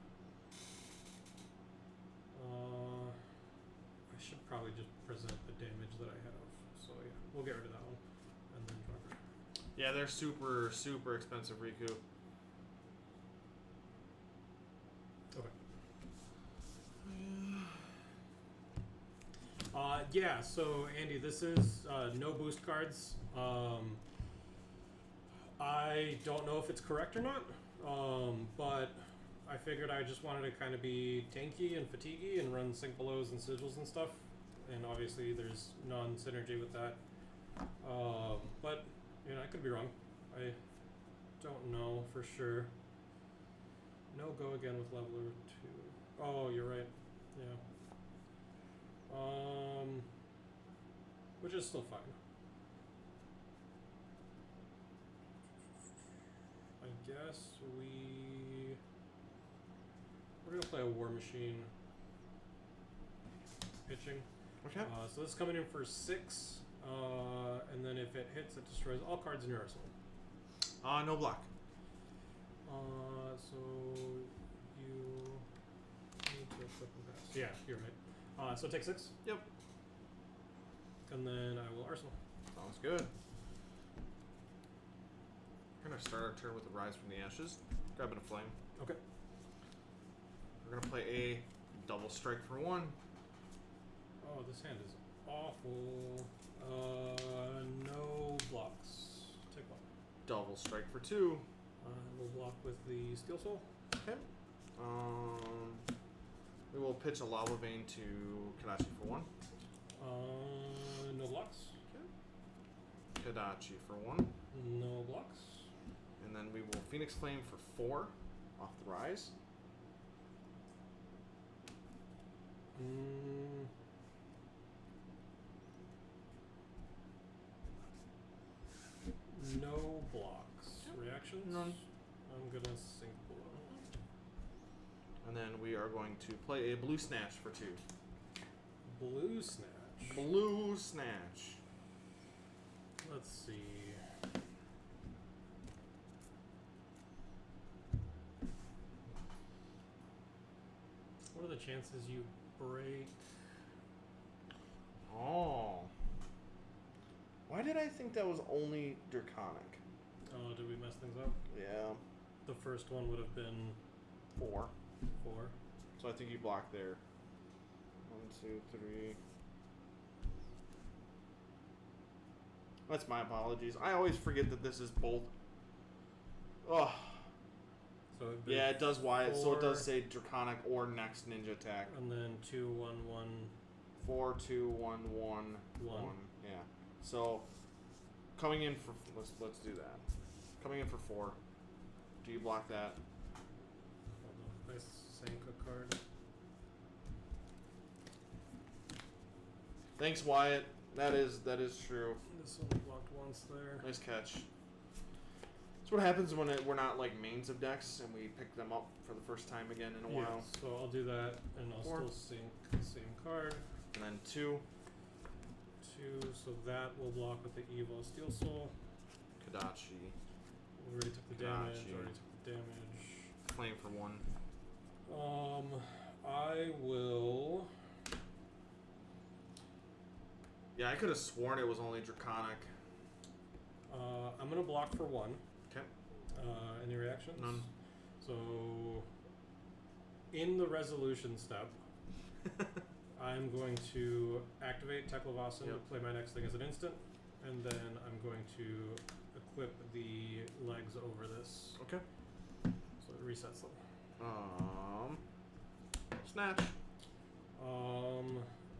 I should probably just present the damage that I have. So yeah, we'll get rid of that one. And then draw card. Yeah, they're super, super expensive, Riku. Okay. Yeah, so Andy, this is no boost cards. I don't know if it's correct or not, but I figured I just wanted to kind of be tanky and fatiguey and run sync belows and sigils and stuff. And obviously there's non-synergy with that. But, you know, I could be wrong. I don't know for sure. No go again with leveler 2. Oh, you're right. Yeah. Which is still fine. I guess we're gonna play a War Machine pitching. Okay. So this is coming in for 6, and then if it hits, it destroys all cards in your arsenal. No block. So you need to equip and pass. Yeah, you're right. So take 6. Yep. And then I will arsenal. Sounds good. We're gonna start our turn with the Rise from the Ashes, grabbing a flame. Okay. We're gonna play a double strike for 1. Oh, this hand is awful. No blocks. Take 1. Double strike for 2. We'll block with the Steel Soul. Okay. We will pitch a Lava Vein to Kadachi for 1. No blocks. Okay. Kadachi for 1. No blocks. And then we will Phoenix Flame for 4 off the Rise. No blocks. Reactions? None. I'm gonna sink below. And then we are going to play a Blue Snatch for 2. Blue Snatch. Blue Snatch. Let's see. What are the chances you break? Oh. Why did I think that was only Draconic? Oh, did we mess things up? Yeah. The first one would have been 4. 4. So I think you blocked there. 1, 2, 3. That's my apologies. I always forget that this is both. Oh. So it'd Yeah, it does Wyatt, so it 4, does say Draconic or next ninja attack. and then 2, 1, 1. 4, 2, 1, 1, 1. Yeah. So coming in for let's do that. Coming in for 4. Do you block that? Hold on. I sank a card. Thanks, Wyatt. That is true. This only blocked once there. Nice catch. That's what happens when we're not like mains of decks and we pick them up for the first time again in a Yeah, while. so I'll do that, and I'll 4. still sink the same card. And then 2. 2, so that will block with the Evo Steel Soul. Kadachi. We already took the damage. Gotcha. Already took the damage. Flame for 1. I will. Yeah, I could have sworn it was only Draconic. I'm gonna block for 1. Okay. Any reactions? None. So, in the resolution step, I'm going to activate Teklovossen, Yep. play my next thing as an instant, and then I'm going to equip the legs over this. Okay. So it resets them. Snatch.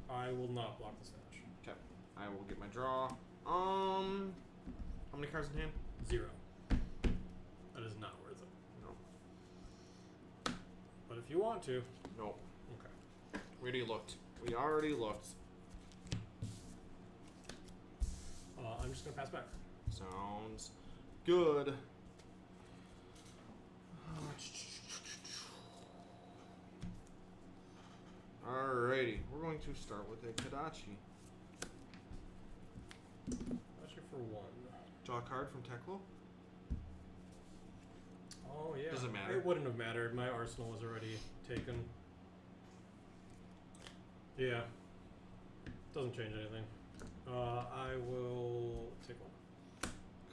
I will not block the snatch. Okay. I will get my draw. How many cards in hand? 0. That is not worth it. No. but if you want to. Nope. Okay. We already looked. We already looked. I'm just gonna pass back. Sounds good. Alrighty, we're going to start with a Kadachi. Actually, for one. Draw a card from Teklo. Oh yeah. Doesn't matter. It wouldn't have mattered. My arsenal was already taken. Yeah. Doesn't change anything. I will take one.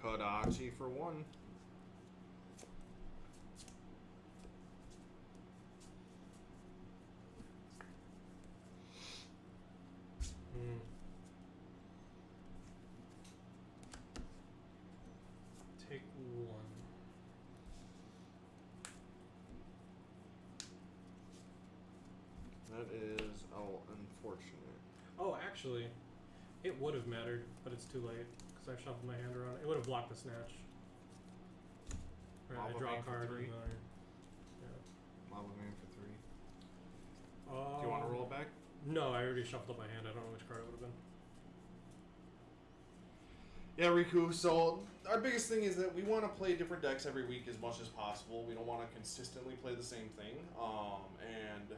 Kadachi for one. Take one. That is unfortunate. Oh, actually, it would have mattered, but it's too late because I shuffled my hand around. It would have blocked the snatch. Right, I Lava draw a Vein for card. 3? And then Lava Vein for 3. yeah. Do you want to roll it back? No, I already shuffled up my hand. I don't know which card it would have been. Yeah, Riku. So our biggest thing is that we want to play different decks every week as much as possible. We don't want to consistently play the same thing. And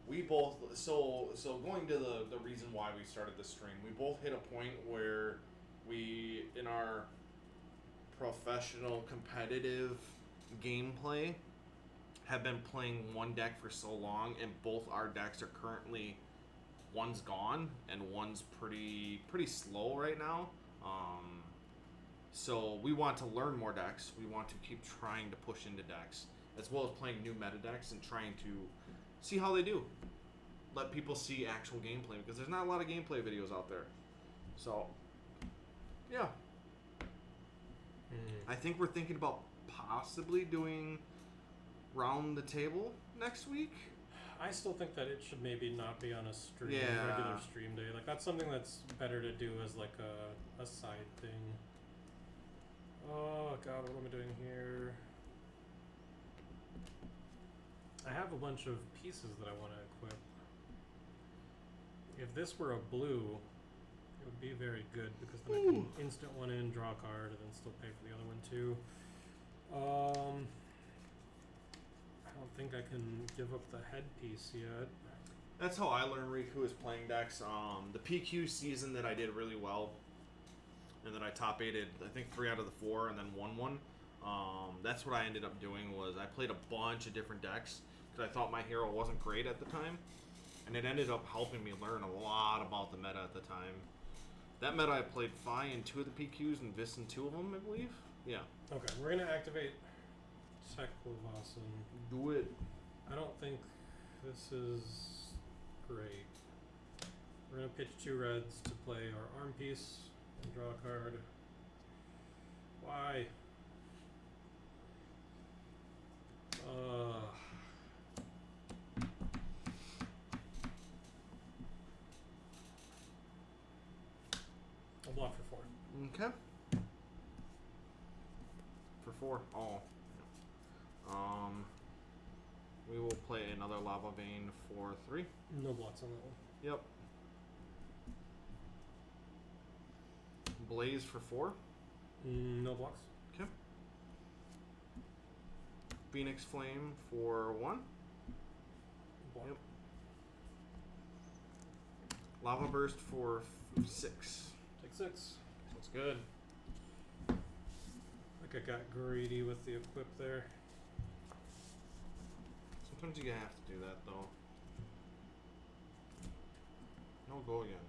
we both so going to the reason why we started this stream, we both hit a point where we, in our professional competitive gameplay, have been playing one deck for so long, and both our decks are currently, one's gone and one's pretty slow right now. So we want to learn more decks. We want to keep trying to push into decks, as well as playing new meta decks and trying to see how they do. Let people see actual gameplay, because there's not a lot of gameplay videos out there. So, yeah. I think we're thinking about possibly doing round the table next week. I still think that it should maybe not be on a stream, Yeah. regular stream day. Like, that's something that's better to do as like a side thing. Oh god, what am I doing here? I have a bunch of pieces that I want to equip. If this were a blue, it would be very good, because then I can instant one in, draw a card, and then still pay for the other one too. I don't think I can give up the headpiece yet. That's how I learned Riku, is playing decks. The PQ season that I did really well, and then I top 8'd, I think 3 out of the 4, and then won one. That's what I ended up doing. Was I played a bunch of different decks because I thought my hero wasn't great at the time, and it ended up helping me learn a lot about the meta at the time. That meta, I played Fi in 2 of the PQs and Vis in 2 of them, I believe. Yeah. Okay, we're gonna activate Teklovossen. Do it. I don't think this is great. We're gonna pitch 2 reds to play our arm piece and draw a card. Why? I'll block for 4. Okay. For 4. Oh. We will play another Lava Vein for 3. No blocks on that one. Yep. Blaze for 4. No blocks. Okay. Phoenix Flame for 1. Block. Yep. Lava Burst for 6. Take 6. That's good. I think I got greedy with the equip there. Sometimes you have to do that, though. No, go again.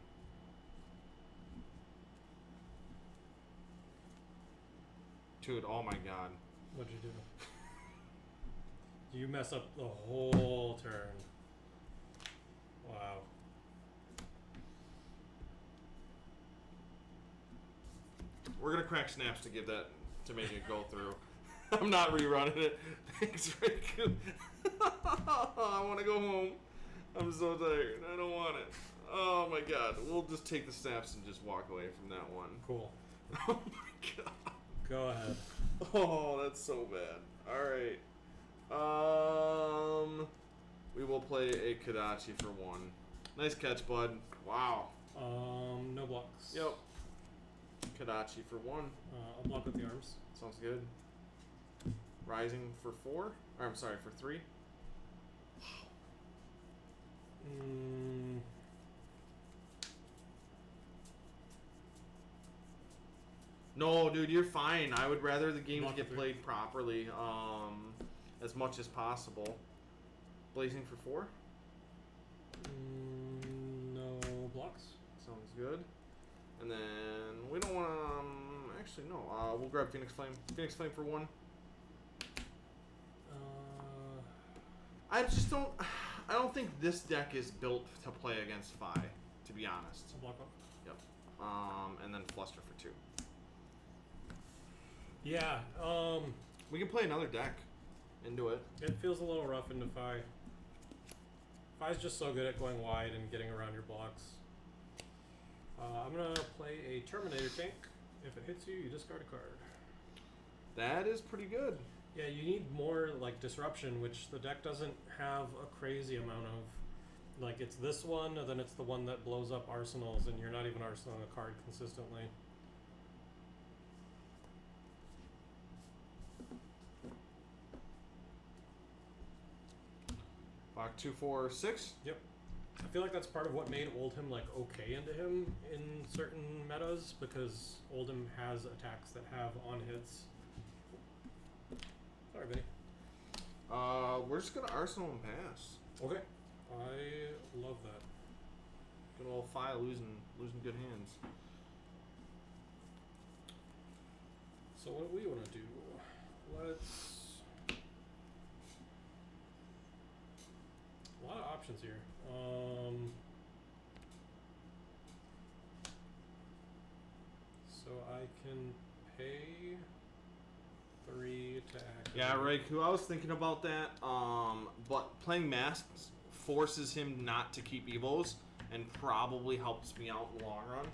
Dude, oh my god. What'd you do? You mess up the whole turn. Wow. We're gonna crack snaps to give that, to make it go through. I'm not rerunning it. Thanks, Riku. I want to go home. I'm so tired. I don't want it. Oh my god. We'll just take the snaps and just walk away from that one. Cool. Oh my god. Go ahead. Oh, that's so bad. Alright. We will play a Kodachi for 1. Nice catch, bud. Wow. No blocks. Yep. Kodachi for 1. I'll block with the arms. Sounds good. Rising for 4. Or I'm sorry, for 3. No, dude, you're fine. I would rather the games Block get for 3. played properly, as much as possible. Blazing for 4. No blocks. Sounds good. And then we don't want to. Actually, no. We'll grab Phoenix Flame. Phoenix Flame for 1. I just don't. I don't think this deck is built to play against Phi, to be honest. I'll block up. Yep. And then Fluster for 2. Yeah. We can play another deck into it. It feels a little rough into Phi. Phi's just so good at going wide and getting around your blocks. I'm gonna play a Terminator tank. If it hits you, you discard a card. That is pretty good. Yeah, you need more like disruption, which the deck doesn't have a crazy amount of. Like it's this one, and then it's the one that blows up arsenals, and you're not even arsenaling a card consistently. Block 2, 4, 6. Yep. I feel like that's part of what made Oldhim like okay into him in certain metas, because Oldhim has attacks that have on hits. Sorry, Vinny. We're just gonna Arsenal and pass. Okay. I love that. Good old Phi losing good hands. So what do we want to do? Let's... A lot of options here. So I can pay 3 to activate. Yeah, Raikou, I was thinking about that. But playing Masks forces him not to keep Evos and probably helps me out in the long run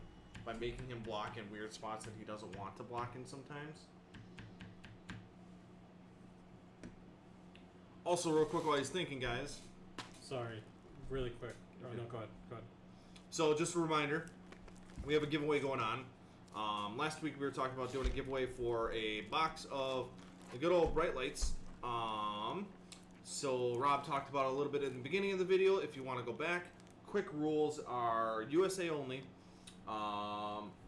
by making him block in weird spots that he doesn't want to block in sometimes. Also, real quick while he's thinking, guys. Sorry, really quick. Oh, no, go ahead. Go ahead. So, just a reminder, we have a giveaway going on. Last week we were talking about doing a giveaway for a box of the good old Bright Lights. So Rob talked about it a little bit in the beginning of the video. If you want to go back, quick rules are USA only.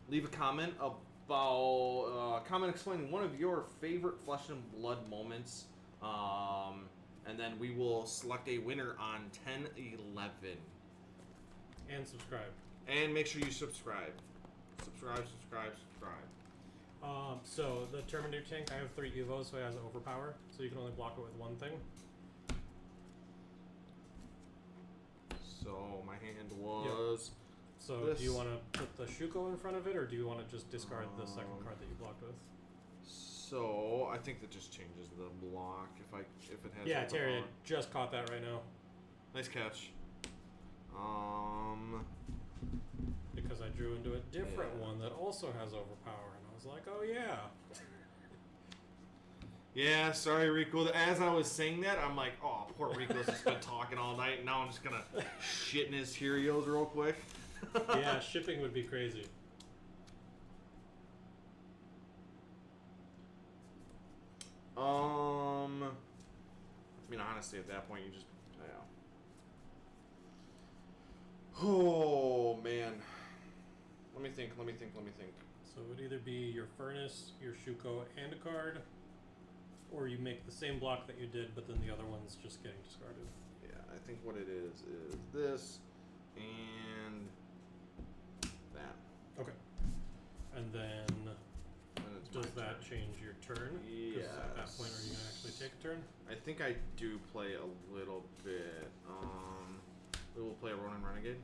Leave a comment about comment explaining one of your favorite Flesh and Blood moments. And then we will select a winner on 10/11. And subscribe. And make sure you subscribe. Subscribe. So the Terminator tank, I have 3 Evos, so it has overpower, so you can only block it with one thing. So my hand was. Yep. So this. do you want to put the Shuko in front of it, or do you want to just discard the second card that you blocked with? So I think that just changes the block if it has. Yeah, Terry, I overpower. just caught that right now. Nice catch. Because I drew into a different Yeah. one that also has overpower, and I was like, oh yeah. Yeah, sorry, Rico. As I was saying that, I'm like, oh, poor Rico's just been talking all night, and now I'm just gonna shit in his Cheerios real quick. Yeah, shipping would be crazy. I mean, honestly, at that point, you just, yeah. Oh man. Let me think. So it would either be your Furnace, your Shuko, and a card, or you make the same block that you did, but then the other one's just getting discarded. Yeah, I think what it is this and that. Okay. And then And it's does my that turn. change your turn? 'Cause at that Yes. point, are you gonna actually take a turn? I think I do play a little bit. We will play a Ronin Renegade.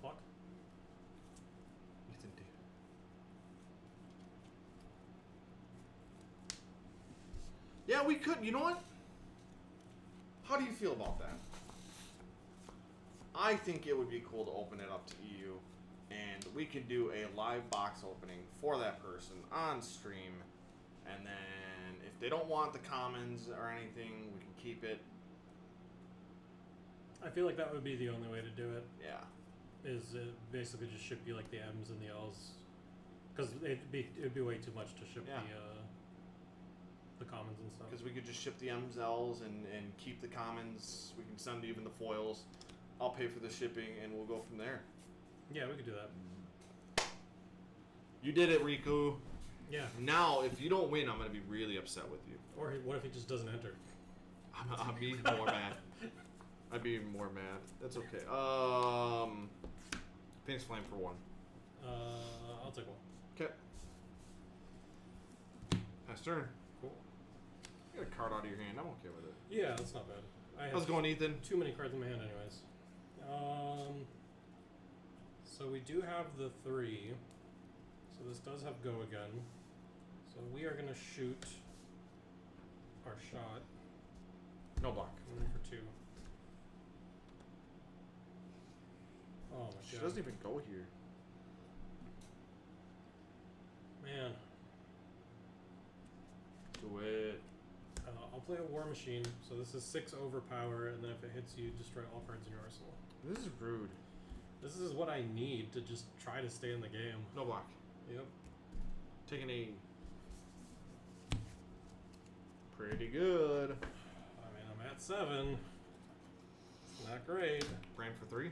Block. Ethan D. Yeah, we could. You know what? How do you feel about that? I think it would be cool to open it up to EU, and we could do a live box opening for that person on stream, And then if they don't want the commons or anything, we can keep it. I feel like that would be the only way to do it. Yeah. Is it basically just ship you like the M's and the L's, because it'd be way too much to ship Yeah. the commons and stuff. Because we could just ship the M's, L's, and keep the commons. We can send even the foils. I'll pay for the shipping, and we'll go from there. Yeah, we could do that. You did it, Riku. Yeah. Now, if you don't win, I'm going to be really upset with you. Or what if he just doesn't enter? I'll be more mad. I'd be even more mad. That's okay. Phoenix Flame for 1. I'll take 1. Okay. Pass turn. Cool. Get a card out of your hand. I'm okay with it. Yeah, that's not bad. How's it going, Ethan? Too many cards in my hand, anyways. So we do have the 3. So this does have go again. So we are gonna shoot our shot. No block. Coming in for 2. Oh my She god. doesn't even go here. Man. Do it. I'll play a War Machine. So this is 6 overpower, and then if it hits you, destroy all cards in your arsenal. This is rude. This is what I need to just try to stay in the game. No block. Yep. Taking a pretty good. I mean, I'm at 7. It's not great. Brand for 3.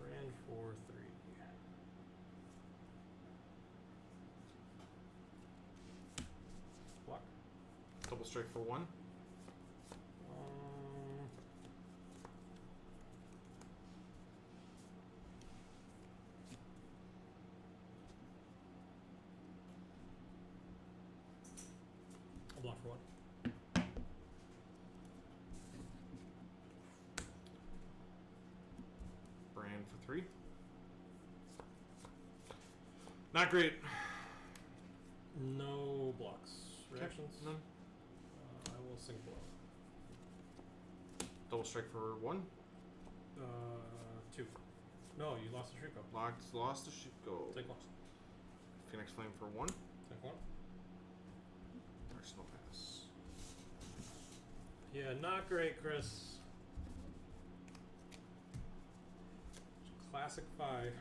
Ran for 3. Block. Double strike for 1. I'll block for 1. Brand for 3. Not great. No blocks. Reactions? None. I will sink below. Double strike for 1. 2. No, you lost the Shriko. Lost the shit go. Take 1. Phoenix Flame for 1. Take 1. Arsenal pass. Yeah, not great, Chris. Classic 5.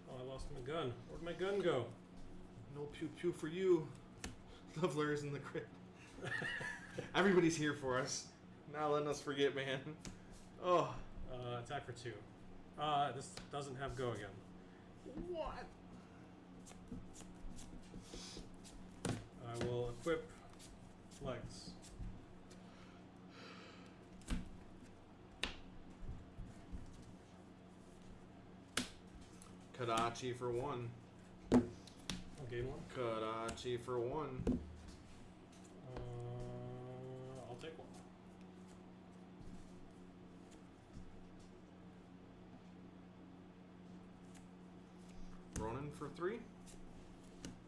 Oh, I lost my gun. Where'd my gun go? No pew pew for you. Leveler's in the crypt. Everybody's here for us. Not letting us forget, man. Oh. Attack for 2. This doesn't have go again. What? I will equip legs. Kadachi for 1. I'll gain 1. Kadachi for 1. I'll take 1. Ronin for 3.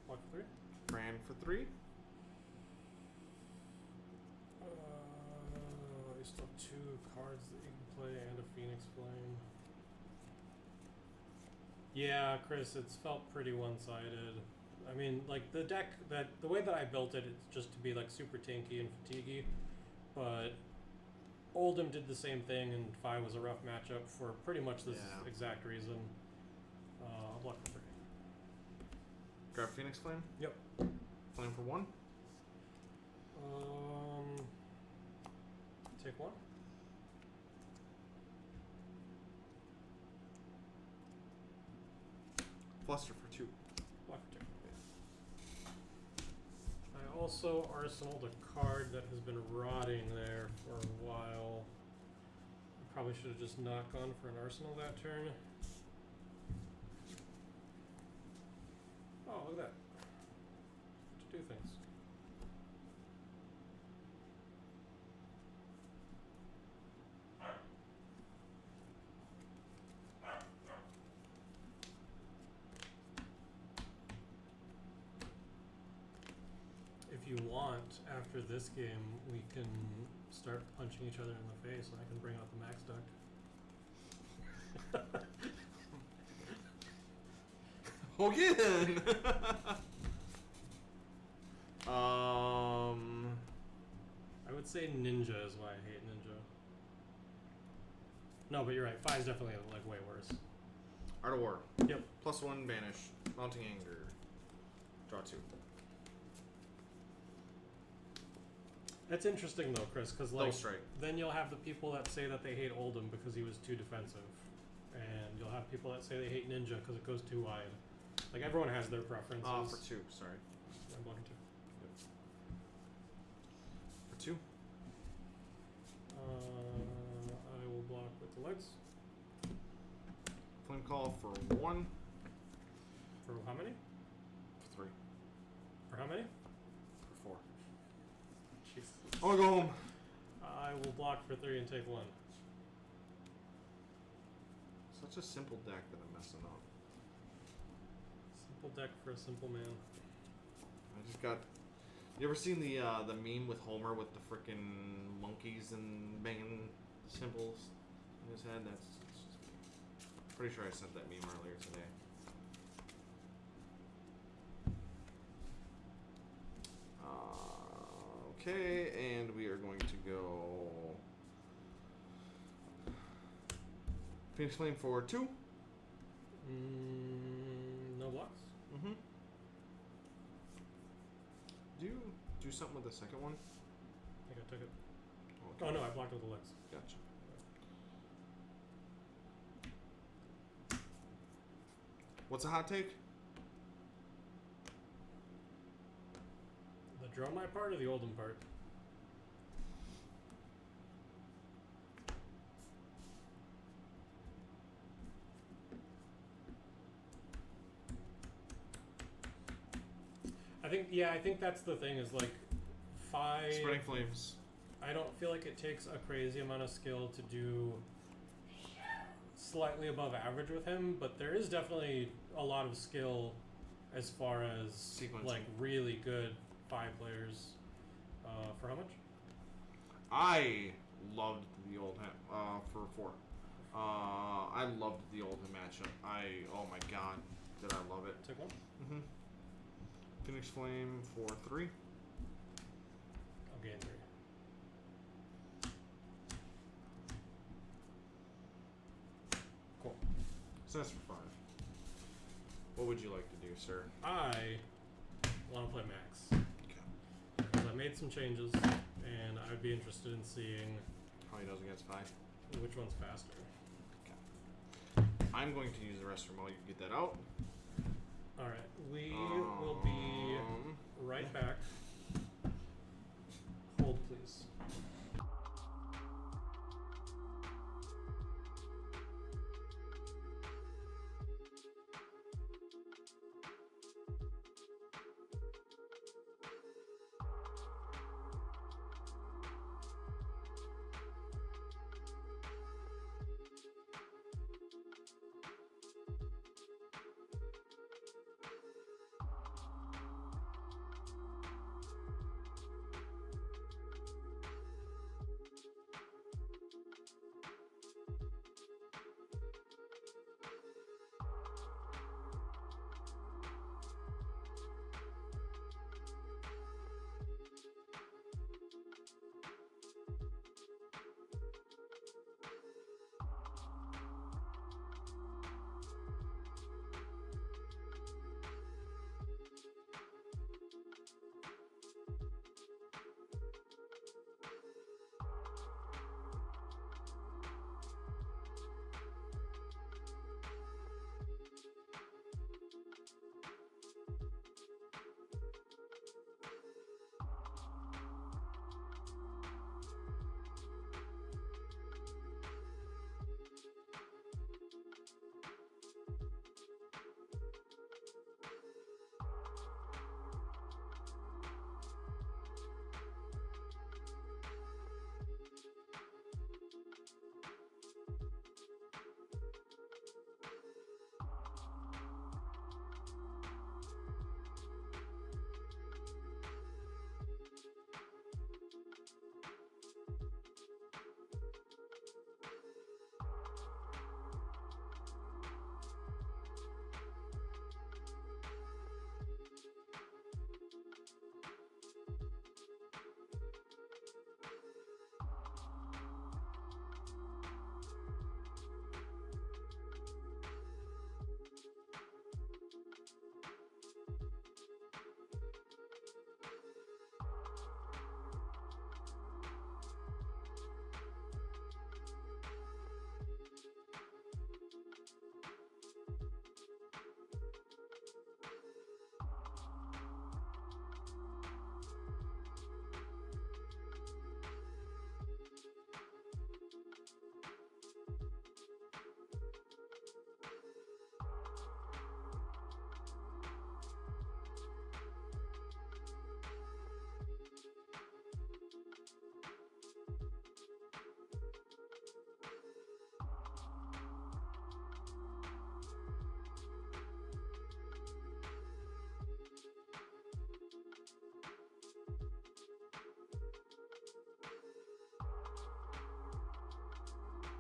Block for 3. Fran for 3. You still have 2 cards that you can play and a Phoenix Flame. Yeah, Chris, it's felt pretty one-sided. I mean, like the deck the way that I built it, it's just to be like super tanky and fatiguey. But Oldham did the same thing, and 5 was a rough matchup for pretty much this exact reason. I'll block for 3. Grab Phoenix Flame. Yep. Flame for 1. Take 1. Fluster for 2. Block for 2. I also arsenaled a card that has been rotting there for a while. I probably should have just not gone for an arsenal that turn. Oh, look at that. To do things. If you want, after this game, we can start punching each other in the face and I can bring out the max duck. Okay then. say Ninja is why I hate Ninja. No, but you're right. 5 is definitely like way worse. Art of War. Yep. +1 banish. Mounting anger. Draw 2. That's interesting though, Chris, because Double like strike. then you'll have the people that say that they hate Oldham because he was too defensive, and you'll have people that say they hate Ninja because it goes too wide. Like everyone has their preferences. For 2. Sorry. I'm blocking 2. For 2. I will block with the legs. Flame Call for 1. For how many? For 3. For how many? For 4. Jesus. I wanna go home. I will block for 3 and take 1. Such a simple deck that I'm messing up. Simple deck for a simple man. I just got. You ever seen the meme with Homer with the frickin' monkeys and banging symbols in his head? That's just, pretty sure I sent that meme earlier today. Okay, and we are going to go Phoenix Flame for 2. No blocks. Mm-hmm. Do you do something with the second one? I think I took it. Okay. Oh no, I blocked with the legs. Gotcha. What's a hot take? The draw my part or the Oldham part? I think that's the thing is like 5. Spreading Flames. I don't feel like it takes a crazy amount of skill to do slightly above average with him, but there is definitely a lot of skill as far as Sequencing. like really good 5 players. For how much? I loved the old for 4. I loved the old matchup. Oh my god, did I love it? Take 1. Mm-hmm. Phoenix Flame for 3. I'll gain 3. Cool. So that's for 5. What would you like to do, sir? I want to play Max Okay. because I made some changes, and I'd be interested in seeing How he does against 5. which one's faster. I'm going to use the restroom while you get that out. All right, we will be right back. Hold, please.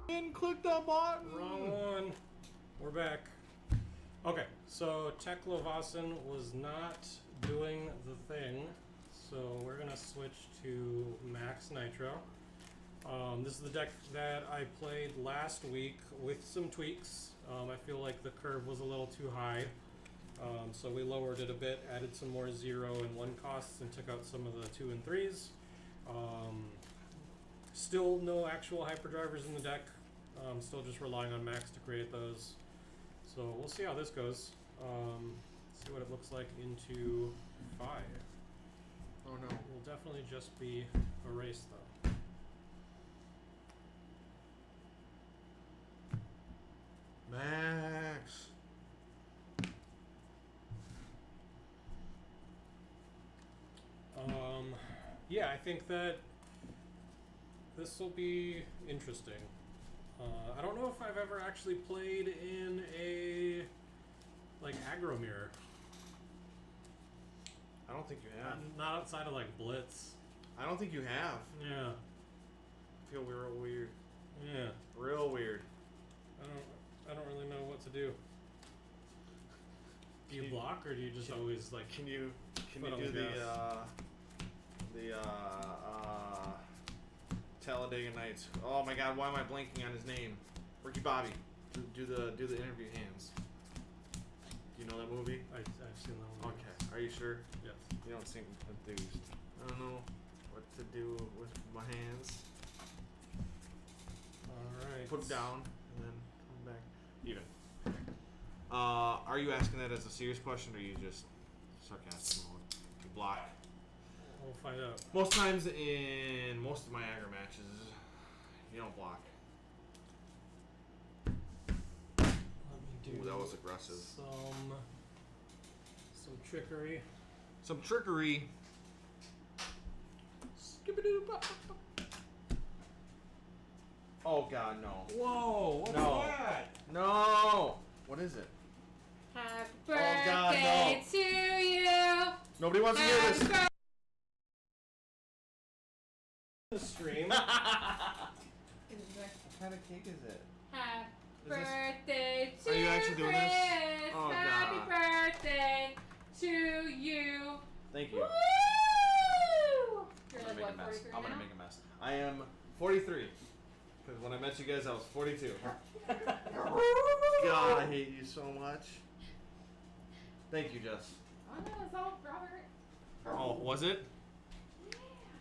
And click the button. Wrong one. We're back. Okay, so Teklovossen was not doing the thing, so we're gonna switch to Max Nitro. This is the deck that I played last week with some tweaks. I feel like the curve was a little too high, so we lowered it a bit, added some more 0 and 1 costs, and took out some of the 2 and 3s. Still no actual hyperdrivers in the deck. Still just relying on Max to create those. So we'll see how this goes. See what it looks like into 5. Oh no. It will definitely just be a race though. Max. Yeah, I think that this will be interesting. I don't know if I've ever actually played in a like aggro mirror. I don't think you have. Not outside of like Blitz. I don't think you have. Yeah. I feel real weird. Yeah. Real weird. I don't really know what to do. Do you block or do you just always like Can you foot on do the the gas? Talladega Nights? Oh my God, why am I blanking on his name? Ricky Bobby. Do the interview hands. Do you know that movie? I've seen that one. Okay. Are you sure? Yes. You don't seem enthused. I don't know what to do with my hands. Alright. Put them down and then come back. Even. Are you asking that as a serious question or are you just sarcastic mode? You block. We'll find out. Most times in most of my aggro matches, you don't block. Let me do Ooh, that was aggressive. some trickery. Some trickery. Oh God, no. Whoa, what's No. that? No! What is it? Happy Oh, God, birthday no. to you. Nobody wants to hear Happy this. birthday. The stream. What kind of cake is it? Happy Is this- birthday to Are you actually doing this? Chris. Oh, Happy God. birthday to you. Thank you. Woo! You're I'm like gonna make what, a mess. 43 I'm now? gonna make a mess. I am 43. Because when I met you guys, I was 42. God, I hate you so much. Thank you, Jess. Oh no, it's all Robert. Oh, was it?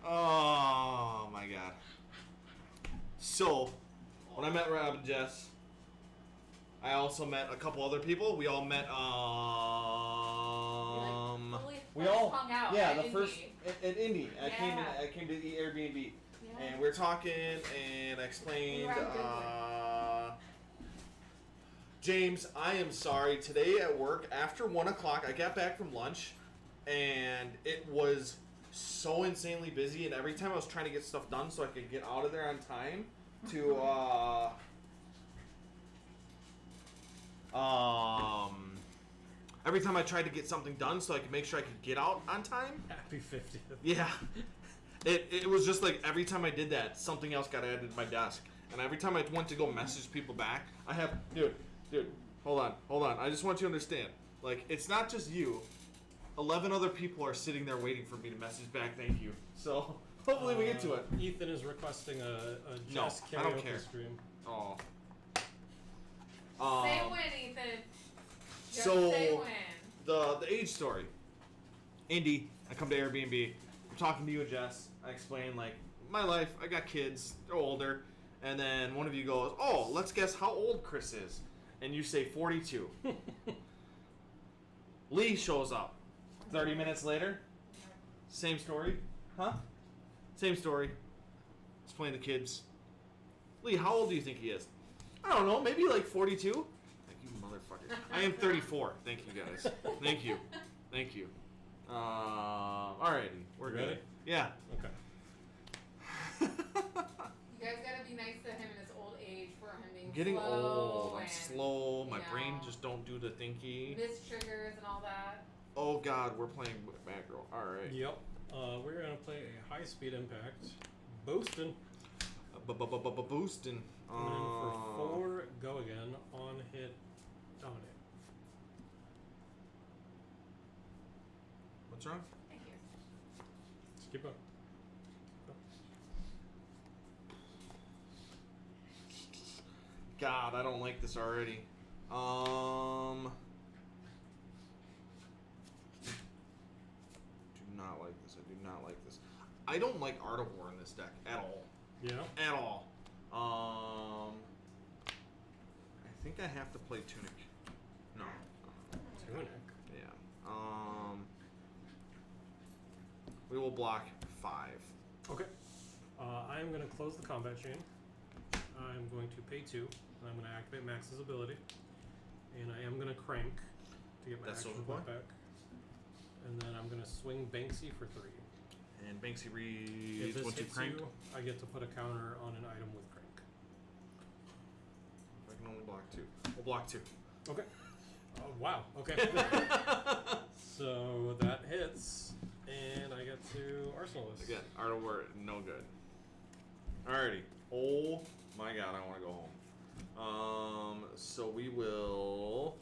Oh my God. So, when I met Rob and Jess, I also met a couple other people. We all met. We all hung out yeah, at the Indy. first at Indy. I Yeah. came to the Airbnb. Yeah. And we were talking, and I explained, We were on James, I am sorry. Today at work, after 1 o'clock, I got back from lunch, and it was so insanely busy. And every time I was trying to get stuff done so I could get out of there on time to, every time I tried to get something done so I could make sure I could get out on time. Happy 50th. Yeah. It was just like every time I did that, something else got added to my desk. And every time I went to go message people back, I have... Dude, hold on. I just want you to understand. Like, it's not just you. 11 other people are sitting there waiting for me to message back, thank you. So, hopefully we get to it. Ethan is requesting a No, Jess I don't karaoke care. stream. Oh. Say when, Ethan. Just So, say when. the age story. Indy, I come to Airbnb. I'm talking to you and Jess. I explain, like, my life. I got kids. They're older. And then one of you goes, oh, let's guess how old Chris is. And you say 42. Lee shows up. 30 minutes later. Same story. Huh? Same story. Explain to kids. Lee, how old do you think he is? I don't know. Maybe like 42? Thank you, motherfucker. I am 34. Thank you, guys. Thank you. Alrighty. We're Ready? good. Yeah. Okay. You guys gotta be nice to him in his old age for him being Getting slow old. I'm and, slow. My you brain know, just don't do the thinky. miss triggers and all that. Oh God, we're playing Bad Girl. All right. Yep. We're gonna play a high-speed impact. Boosting. Boosting. And then for 4, go again. On hit, dominate. What's wrong? Thank you. Just keep going. God, I don't like this already. Do not like this. I do not like this. I don't like Art of War in this deck at all. Yeah. At all. I think I have to play Tunic. No. Tunic. Yeah. We will block 5. Okay. I am going to close the combat chain. I'm going to pay 2. And I'm going to activate Max's ability. And I am going to crank to get my That's action Silver point Boy? back. And then I'm going to swing Banksy for 3. And Banksy If reads this once you hits crank. you, I get to put a counter on an item with crank. I can only block 2. We'll block 2. Okay. Oh, wow. Okay. So that hits, and I get to Arsenalist. Again, Art of War, no good. Alrighty. Oh my god, I want to go home. So we will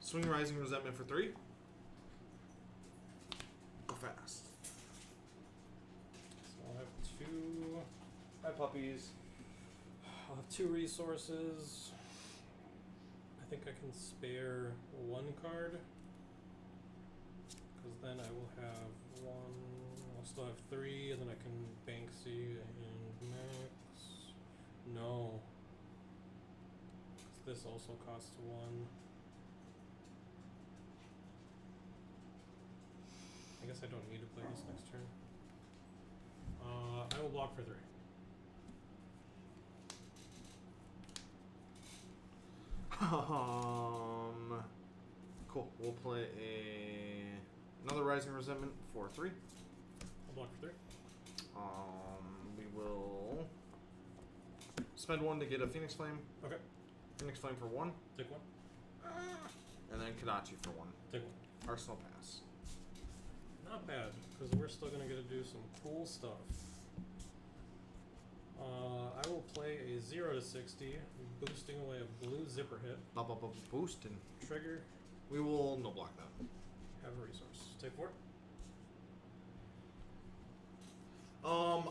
swing Rising Resentment for 3. Go fast. So I'll have 2. Hi, puppies. I'll have 2 resources. I think I can spare 1 card. Because then I will have 1. I'll still have 3, and then I can Banksy and Max. No. 'Cause this also costs 1. I guess I don't need to play this next turn. I will block for 3. Cool. We'll play another Rising Resentment for 3. I'll block for 3. We will spend 1 to get a Phoenix Flame. Okay. Phoenix Flame for 1. Take 1. And then Kadachi for 1. Take 1. Arsenal pass. Not bad, because we're still going to get to do some cool stuff. I will play a 0 to 60, boosting away a blue zipper hit. Boosting. Trigger, We will no block that. have a resource. Take 4.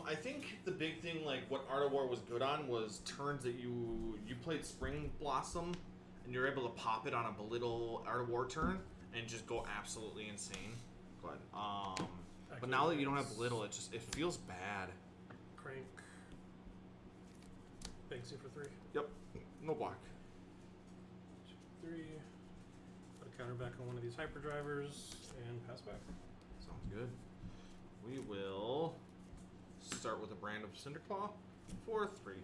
I think the big thing, like what Art of War was good on, was turns that you played Spring Blossom, and you're able to pop it on a belittle Art of War turn and just go absolutely insane. Go ahead. But now that you don't have belittle, it feels bad. Crank. Banksy for 3. Yep. No block. 3. Put a counter back on one of these hyperdrivers and pass back. Sounds good. We will start with a brand of Cinderclaw for 3.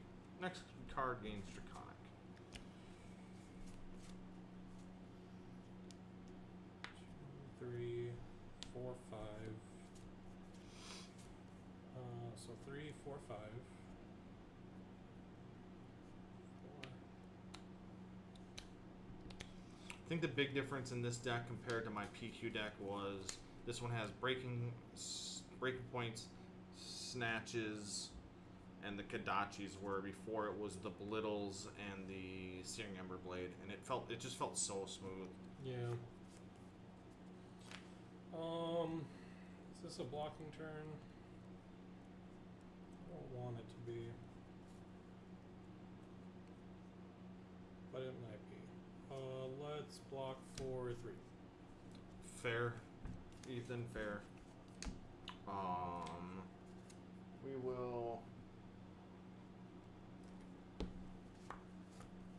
Next card gains Draconic. 2, 3, 4, 5. So 3, 4, 5. 4. I think the big difference in this deck compared to my PQ deck was this one has breaking points, snatches, and the Kadachis, where before it was the belittles and the Searing Ember Blade, and it just felt so smooth. Yeah. Is this a blocking turn? I don't want it to be. But it might be. Let's block for 3. Fair, Ethan, fair. We will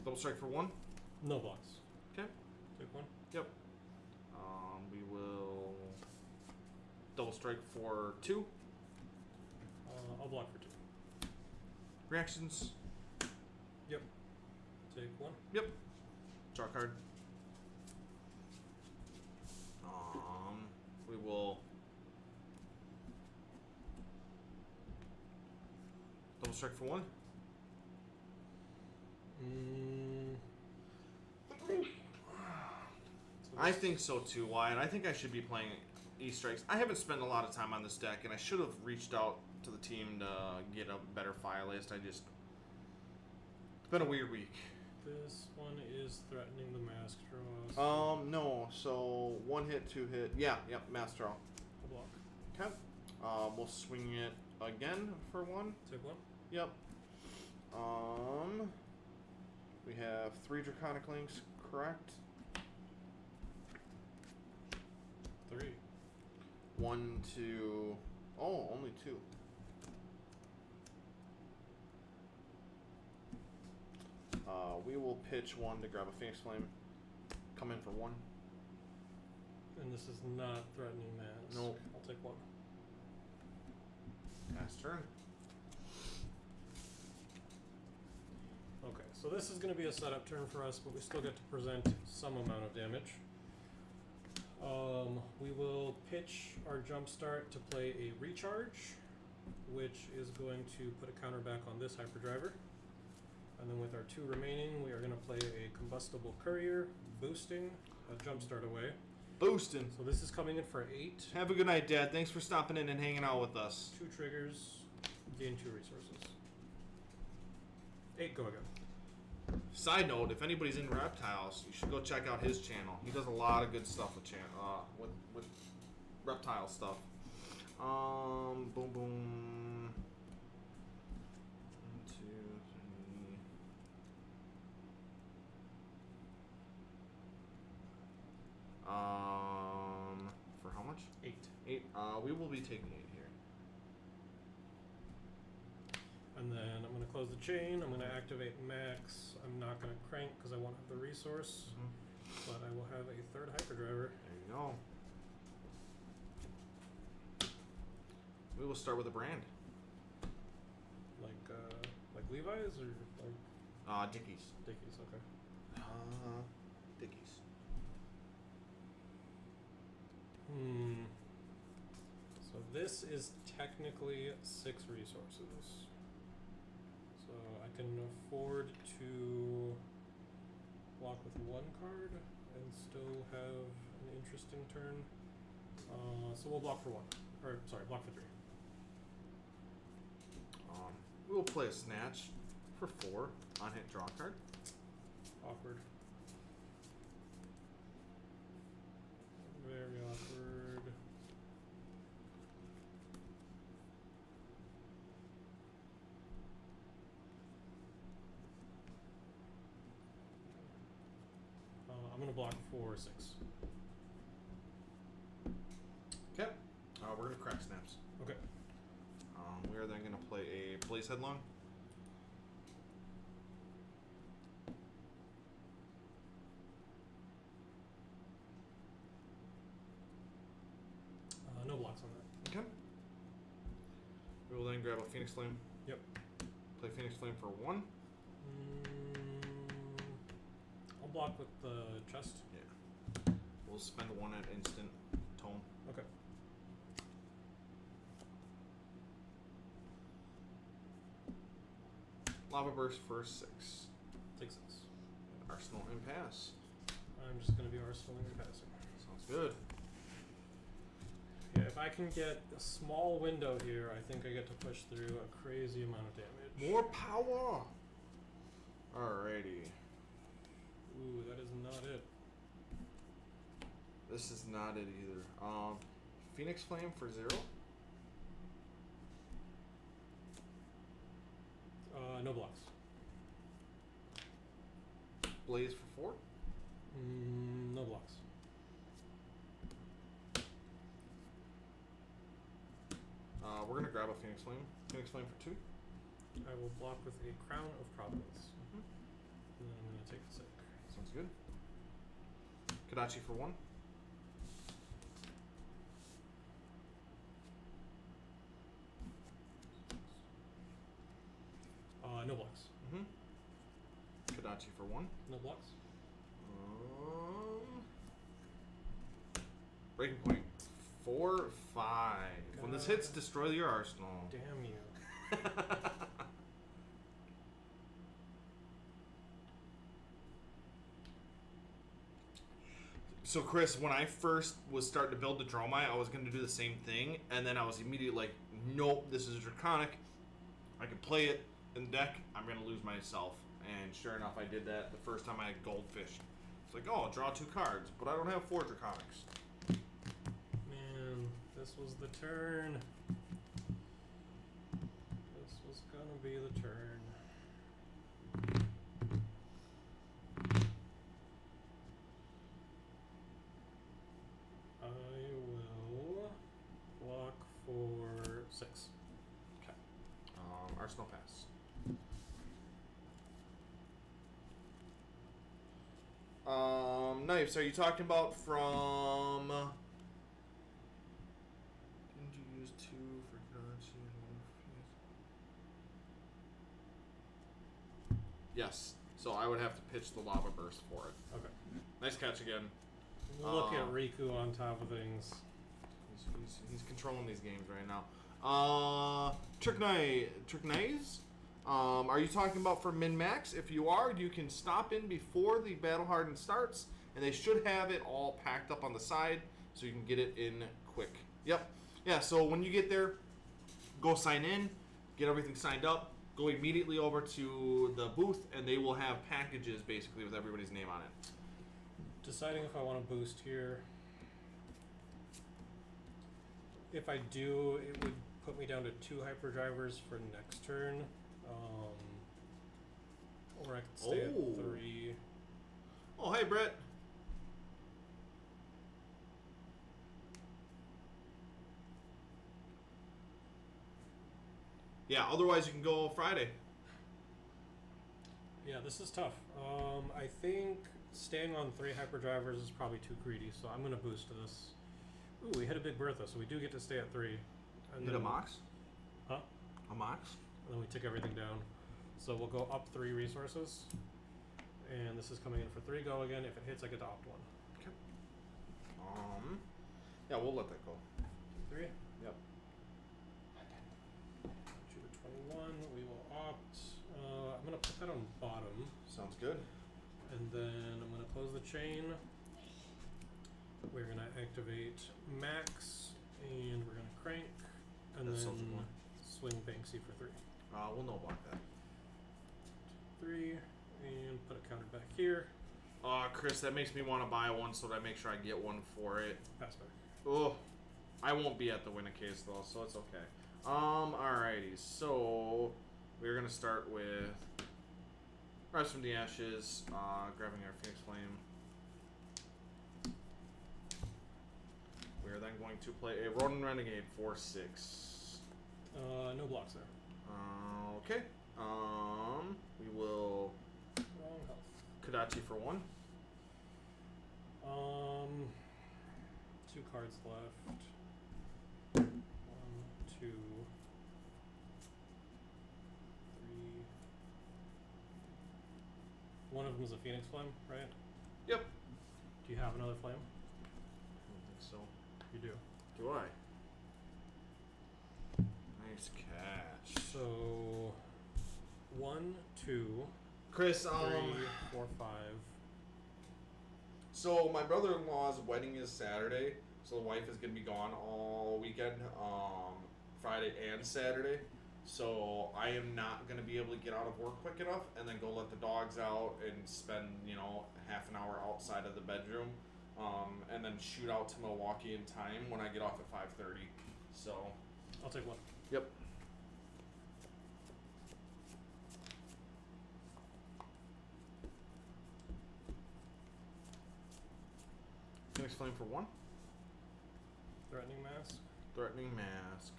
double strike for 1. No blocks. Okay. Take 1. Yep. We will double strike for 2. I'll block for 2. Reactions. Yep. Take 1. Yep. Draw a card. We will double strike for 1. I think so too, Wyatt. I think I should be playing E-Strikes. I haven't spent a lot of time on this deck, and I should have reached out to the team to get a better fire list. It's been a weird week. This one is threatening the mask draw. No. So 1 hit, 2 hit. Yeah, yep. Mass draw. A block. Okay. We'll swing it again for 1. Take 1. Yep. We have 3 Draconic Links, correct? 3. 1, 2. Oh, only 2. We will pitch 1 to grab a Phoenix Flame. Come in for 1. And this is not threatening mask. Nope. I'll take 1. Pass turn. Okay, so this is going to be a setup turn for us, but we still get to present some amount of damage. We will pitch our jumpstart to play a recharge, which is going to put a counter back on this hyperdriver. And then with our 2 remaining, we are going to play a combustible courier, boosting a jumpstart away. Boosting. So this is coming in for 8. Have a good night, Dad. Thanks for stopping in and hanging out with us. 2 triggers, gain 2 resources. 8 go again. Side note: if anybody's in reptiles, you should go check out his channel. He does a lot of good stuff with reptile stuff. Boom, boom. 1, 2, 3. For how much? 8. 8. We will be taking 8 here. And then I'm going to close the chain. I'm going to activate max. I'm not going to crank because I won't have the resource. But I will have a 3rd hyperdriver. There you go. We will start with a brand. Like Levi's or like Dickies. Dickies, okay. Dickies. So this is technically 6 resources. So I can afford to block with 1 card and still have an interesting turn. So we'll block for 1. Or, sorry, block for 3. We will play a snatch for 4 on hit draw card. Awkward. Very awkward. I'm going to block for 6. Okay. We're going to crack snaps. Okay. We are then going to play a Blaze Headlong. No blocks on that. Okay. We will then grab a Phoenix Flame. Yep. Play Phoenix Flame for 1. I'll block with the chest. Yeah. We'll spend 1 at instant tome. Okay. Lava Burst for 6. Take 6. Arsenal Impasse. I'm just going to be arsenaling and passing. Sounds good. Yeah, if I can get a small window here, I think I get to push through a crazy amount of damage. More power! Alrighty. Ooh, that is not it. This is not it either. Phoenix Flame for 0. No blocks. Blaze for 4. No blocks. We're going to grab a Phoenix Flame. Phoenix Flame for 2. I will block with a Crown of Providence. And then I'm going to take the sick. Sounds good. Kadachi for 1. No blocks. Kadachi for 1. No blocks. Breaking point. 4, 5. When this hits, destroy your arsenal. Damn you. So Chris, when I first was starting to build the Dromai, I was going to do the same thing, and then I was immediately like, nope, this is Draconic. I can play it in the deck. I'm going to lose myself. And sure enough, I did that the first time I had Goldfish. It's like, oh, I'll draw 2 cards, but I don't have 4 Draconics. Man, this was the turn. This was gonna be the turn. I will block for 6. Okay. Arsenal pass. Knives, are you talking about from... Didn't you use 2 for Ganachi and 1 for... Yes. So I would have to pitch the Lava Burst for it. Okay. Nice catch again. Look at Riku on top of things. He's controlling these games right now. Tricknize? Are you talking about for min-max? If you are, you can stop in before the Battle Hardened starts, and they should have it all packed up on the side, so you can get it in quick. Yep. Yeah, so when you get there, go sign in, get everything signed up, go immediately over to the booth, and they will have packages, basically, with everybody's name on it. Deciding if I want to boost here. If I do, it would put me down to 2 hyperdrivers for next turn. Or I could stay at 3. Oh, hey, Brett. Yeah, otherwise you can go Friday. Yeah, this is tough. I think staying on 3 hyperdrivers is probably too greedy, so I'm going to boost to this. Ooh, we hit a big Bertha, so we do get to stay at 3. And Hit a Mox? Huh? A Mox? And then we take everything down. So we'll go up 3 resources. And this is coming in for 3 go again. If it hits, I get to opt 1. Okay. Yeah, we'll let that go. 3. Yep. To 21, we will opt. I'm going to put that on bottom. Sounds good. And then I'm going to close the chain. We're going to activate Max. And we're going to crank. And That's then something. swing Banksy for 3. We'll no block that. 3. And put it counted back here. Chris, that makes me want to buy one so that I make sure I get one for it. Pass back. Oh, I won't be at the win a case though, so it's okay. Alrighty, so we're gonna start with Rise from the Ashes, grabbing our Phoenix Flame. We're then going to play a Ronin Renegade for 6. No blocks there. Okay. We will Wrong health. Kodachi for 1. 2 cards left. 1, 2, 3. One of them is a Phoenix Flame, right? Yep. Do you have another flame? I don't think so. You do. Do I? Nice catch. So 1, 2, Chris, 3, 4, 5. So my brother-in-law's wedding is Saturday, so the wife is gonna be gone all weekend, Friday and Saturday. So I am not gonna be able to get out of work quick enough and then go let the dogs out and spend, half an hour outside of the bedroom, and then shoot out to Milwaukee in time when I get off at 5:30. So I'll take 1. Yep. Phoenix Flame for 1. Threatening Mask. Threatening Mask.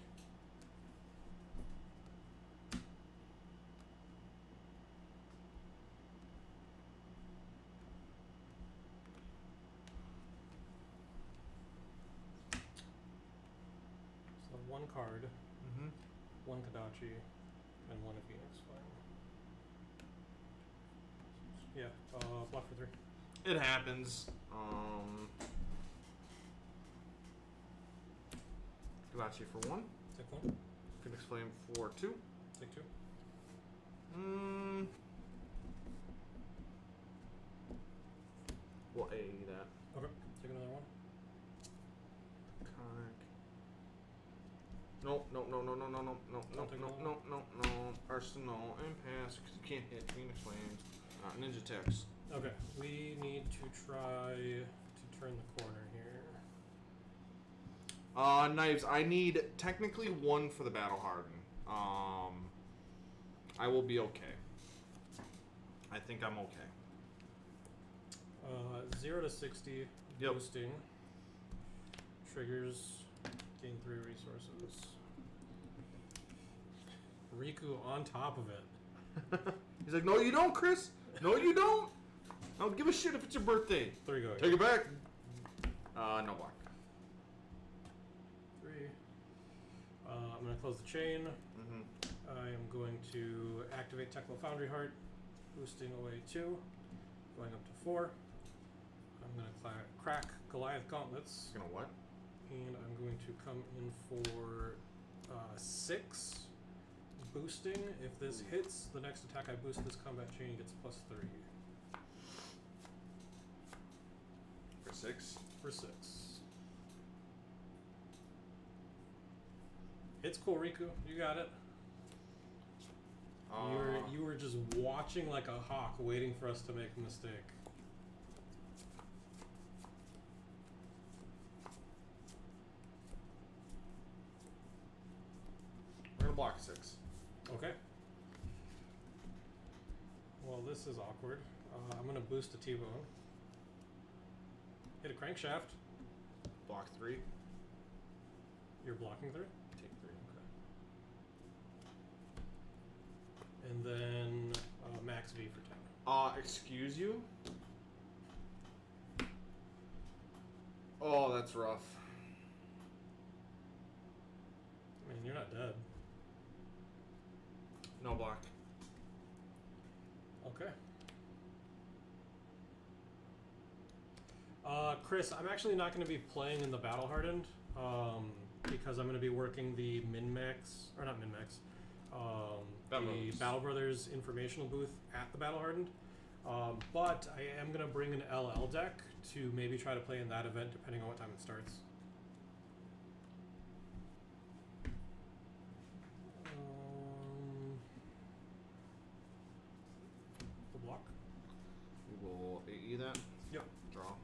So 1 card, Mm-hmm. 1 Kodachi, and 1 Phoenix Flame. Yeah, block for 3. It happens. Kodachi for 1. Take 1. Phoenix Flame for 2. Take 2. We'll A that. Okay. Take another 1. Conic. No, No. Arsenal, impasse, because you can't hit Phoenix Flames. Ninja Techs. Okay, we need to try to turn the corner here. Knives. I need technically one for the Battle Harden. I will be okay. I think I'm okay. 0 to 60 Yep. boosting. Triggers, gain 3 resources. Riku on top of it. He's like, no, you don't, Chris. No, you don't. I don't give a shit if it's your birthday. 3 going. Take it back. No block. 3. I'm going to close the chain. Mm-hmm. I am going to activate Teklo Foundry Heart, boosting away 2, going up to 4. I'm going to crack Goliath Gauntlets, Gonna what? and I'm going to come in for 6 boosting. If this hits, the next attack I boost this combat chain gets +3 For 6. for 6. It's cool, Riku. You got it. You were just watching like a hawk, waiting for us to make a mistake. We're gonna block 6. Okay. Well, this is awkward. I'm gonna boost a T-bone. Hit a crankshaft. Block 3. You're blocking 3. Take 3. Okay. And then max V for 10. Excuse you? Oh, that's rough. I mean, you're not dead. No block. Okay. Chris, I'm actually not going to be playing in the Battle Hardened because I'm going to be working the min-max, or not min-max, the Battle Brothers informational booth at the Battle Hardened. But I am going to bring an LL deck to maybe try to play in that event depending on what time it starts. The block. We will AE that. Yep. Draw.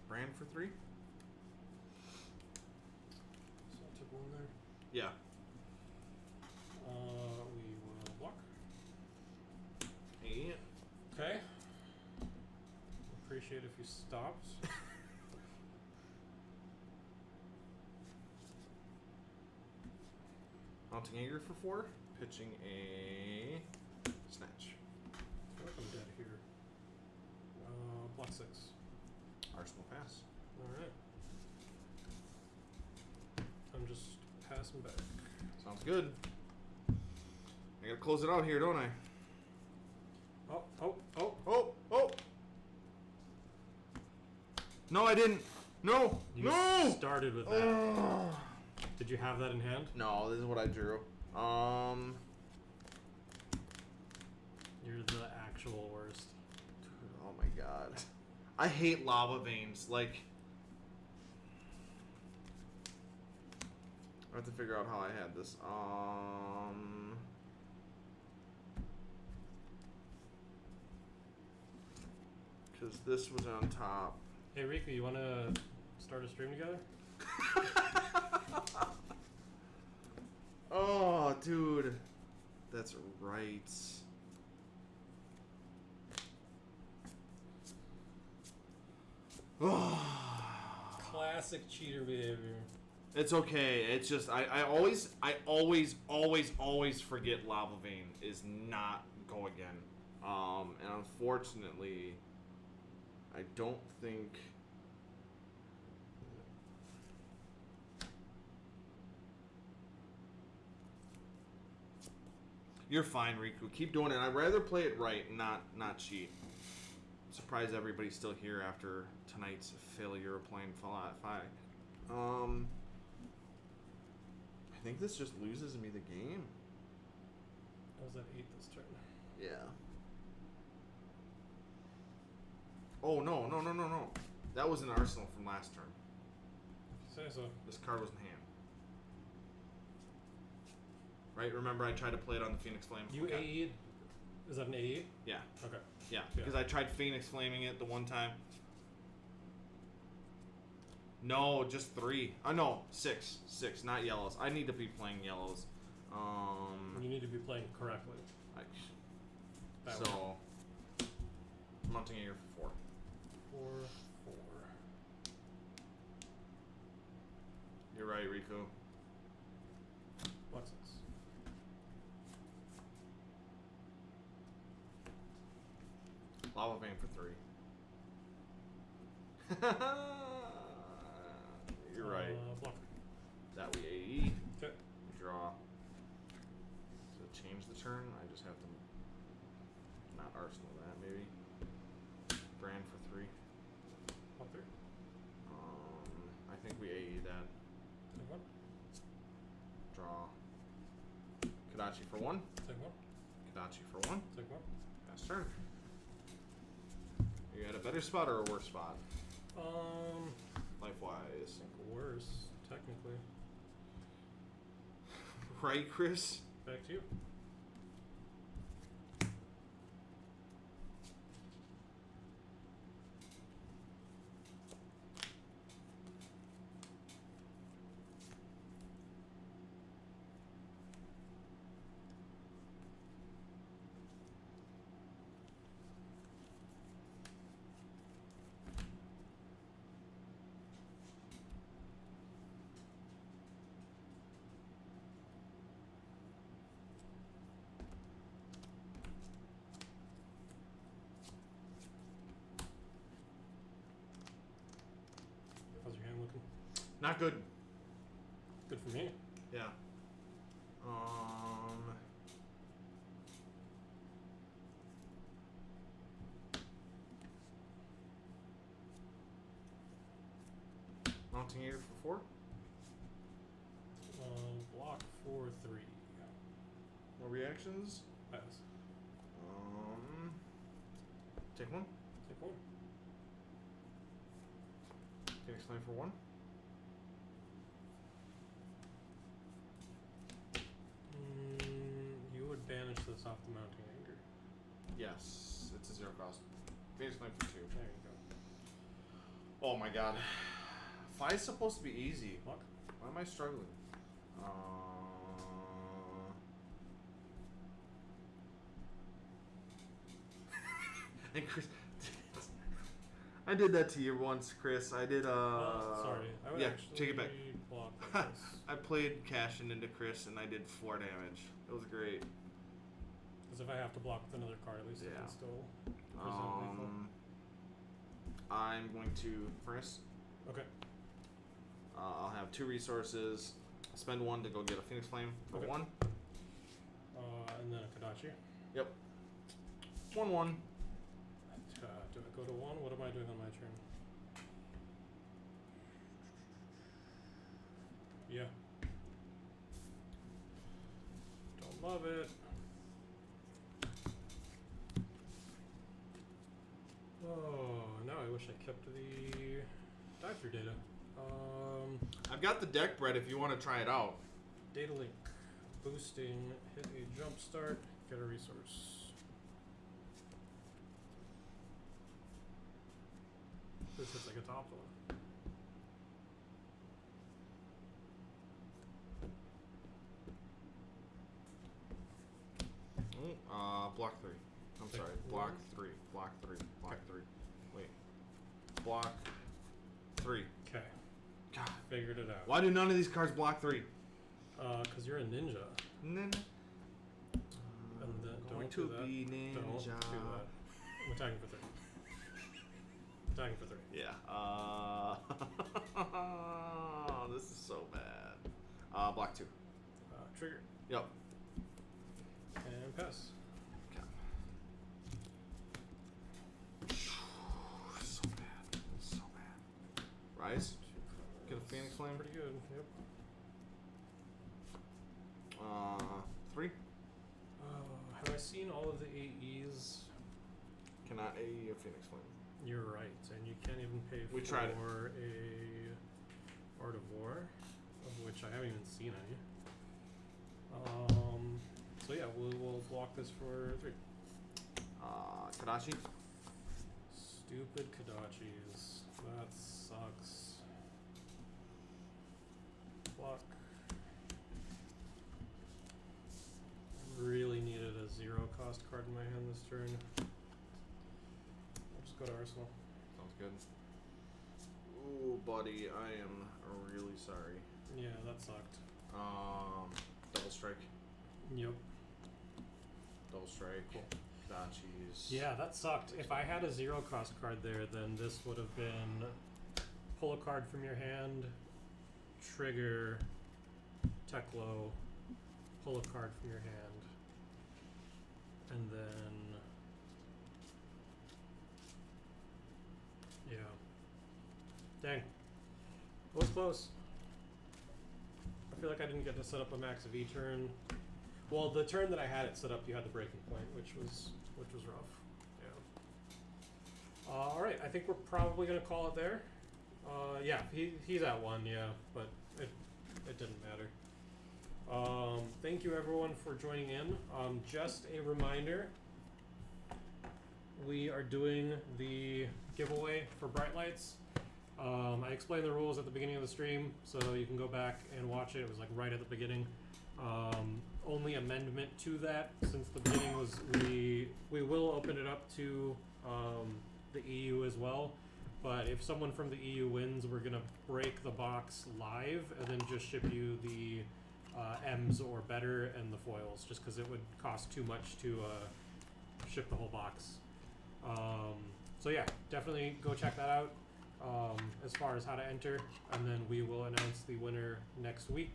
Brand for 3? So I took 1 there. Yeah. We will block. AE it. Okay. Appreciate if you stopped. Mounting Anger for 4. Pitching a Snatch. I feel like I'm dead here. Block 6. Arsenal pass. Alright. I'm just passing back. Sounds good. I gotta close it out here, don't I? Oh. Oh! No, I didn't. No! You No! started with that. Did you have that in hand? No, this is what I drew. You're the actual worst. Oh my god. I hate lava veins. Like, I have to figure out how I had this. Because this was on top. Hey Riku, you wanna start a stream together? Oh, dude. That's right. Classic cheater behavior. It's okay. It's just I always forget Lava Vein is not go again. And unfortunately, I don't think. You're fine, Riku. Keep doing it. I'd rather play it right, not cheat. I'm surprised everybody's still here after tonight's failure of playing Fallout 5. I think this just loses me the game. I was at 8 this turn. Yeah. Oh, no. That was an Arsenal from last turn. Say so. This card was in hand. Right? Remember I tried to play it on the Phoenix Flame? You Okay. AE? Is that an AE? Yeah. Okay. Yeah, because I tried Phoenix Flaming it the one time. No, just 3. No, 6. 6, not yellows. I need to be playing yellows. You need to be playing correctly. That way. So, mounting here for 4. 4, 4. You're right, Riku. What's this? Lava Vein for 3. You're right. Block. That we AE. Okay. Draw. So change the turn. I just have to not arsenal that maybe. Brand for 3. Block 3. I think we AE that. Take 1. Draw. Kadachi for 1. Take 1. Kadachi for 1. Take 1. Pass turn. Are you at a better spot or a worse spot? Life-wise. Worse, technically. Right, Chris? Back to you. How's your hand looking? Not good. Good for me. Yeah. Mounting here for 4. Block 4, 3. More reactions? Pass. Take 1. Take 1. Phoenix Flame for 1. You would banish this off the mounting anger. Yes, it's a 0 cost. Phoenix Flame for 2. There you go. Oh my god. 5 is supposed to be easy. Block. Why am I struggling? And Chris, I did that to you once, Chris. I did. Sorry. I would yeah, actually take it back. block like this. I played Cashin into Chris, and I did 4 damage. It was great. Because if I have to block with another card, at least I Yeah. can still present lethal. I'm going to furnace. Okay. I'll have 2 resources. Spend 1 to go get a Phoenix Flame for Okay. 1. And then a Kadachi. Yep. 1/1. Do I go to 1? What am I doing on my turn? Yeah. Don't love it. Oh, now I wish I kept the dive-through data. I've got the deck bread if you want to try it out. Data link. Boosting. Hit a jump start. Get a resource. This hits like a top one. Block 3. I'm Okay. sorry. Block 3. Block 3. Block 3. Wait. Block 3. Okay. God. Figured it out. Why do none of these cards block 3? Because you're a ninja. And And then going don't to do that. be Don't ninja. do that. I'm attacking for 3. Attacking for 3. Yeah. This is so bad. Block 2. Trigger. Yep. And pass. Okay. So bad. So bad. Rise. Get a Phoenix Flame. Pretty good. Yep. 3. Have I seen all of the AEs? Cannot AE a Phoenix Flame. You're right, and you can't even pay We for tried it. a Art of War, of which I haven't even seen any. So yeah, we'll block this for 3. Kadachi. Stupid Kadachis. That sucks. Block. Really needed a 0 cost card in my hand this turn. I'll just go to Arsenal. Sounds good. Ooh, buddy, I am really sorry. Yeah, that sucked. Double strike. Yep. Double strike. Cool. Kadachi's. Yeah, that sucked. If I had a 0 cost card there, then this would have been pull a card from your hand, trigger, Teklo, pull a card from your hand, and then yeah. Dang. It was close. I feel like I didn't get to set up a max V turn. Well, the turn that I had it set up, you had the breaking point, which was rough. Yeah. All right, I think we're probably gonna call it there. Yeah, he's at 1, yeah, but it didn't matter. Thank you everyone for joining in. Just a reminder, we are doing the giveaway for Bright Lights. I explained the rules at the beginning of the stream, so you can go back and watch it. It was like right at the beginning. Only amendment to that since the beginning was we will open it up to the EU as well. But if someone from the EU wins, we're gonna break the box live and then just ship you the M's or better and the foils, just because it would cost too much to ship the whole box. So yeah, definitely go check that out. As far as how to enter, and then we will announce the winner next week.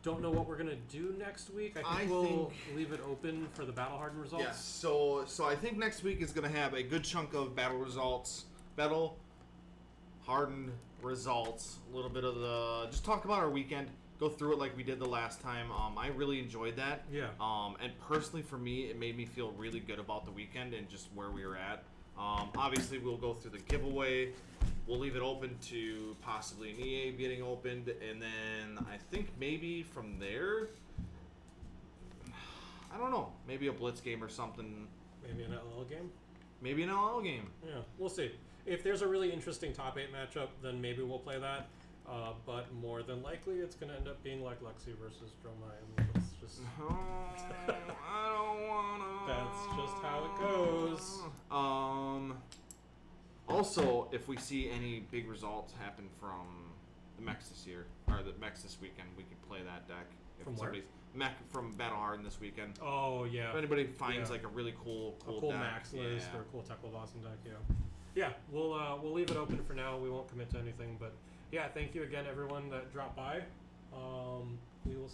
Don't know what we're gonna do next week. I think we'll leave it open for the battle hardened results. Yes. So I think next week is gonna have a good chunk of battle hardened results. A little bit of just talk about our weekend. Go through it like we did the last time. I really enjoyed that. Yeah. And personally, for me, it made me feel really good about the weekend and just where we were at. Obviously, we'll go through the giveaway. We'll leave it open to possibly an EA getting opened, and then I think maybe from there, I don't know, maybe a Blitz game or something. Maybe an LL game. Maybe an LL game. Yeah, we'll see. If there's a really interesting top 8 matchup, then maybe we'll play that. But more than likely, it's going to end up being like Lexi versus Dromai. And it's just I don't wanna. That's just how it goes. Also, if we see any big results happen from the mechs this year, or the mechs this weekend, we could play that deck. If From where? mech from Battle Hardened this weekend. Oh yeah. If anybody finds like a really cool deck, max list or a cool Teklovossen deck, yeah, we'll leave it open for now. We won't commit to anything, but yeah, thank you again everyone that dropped by. We will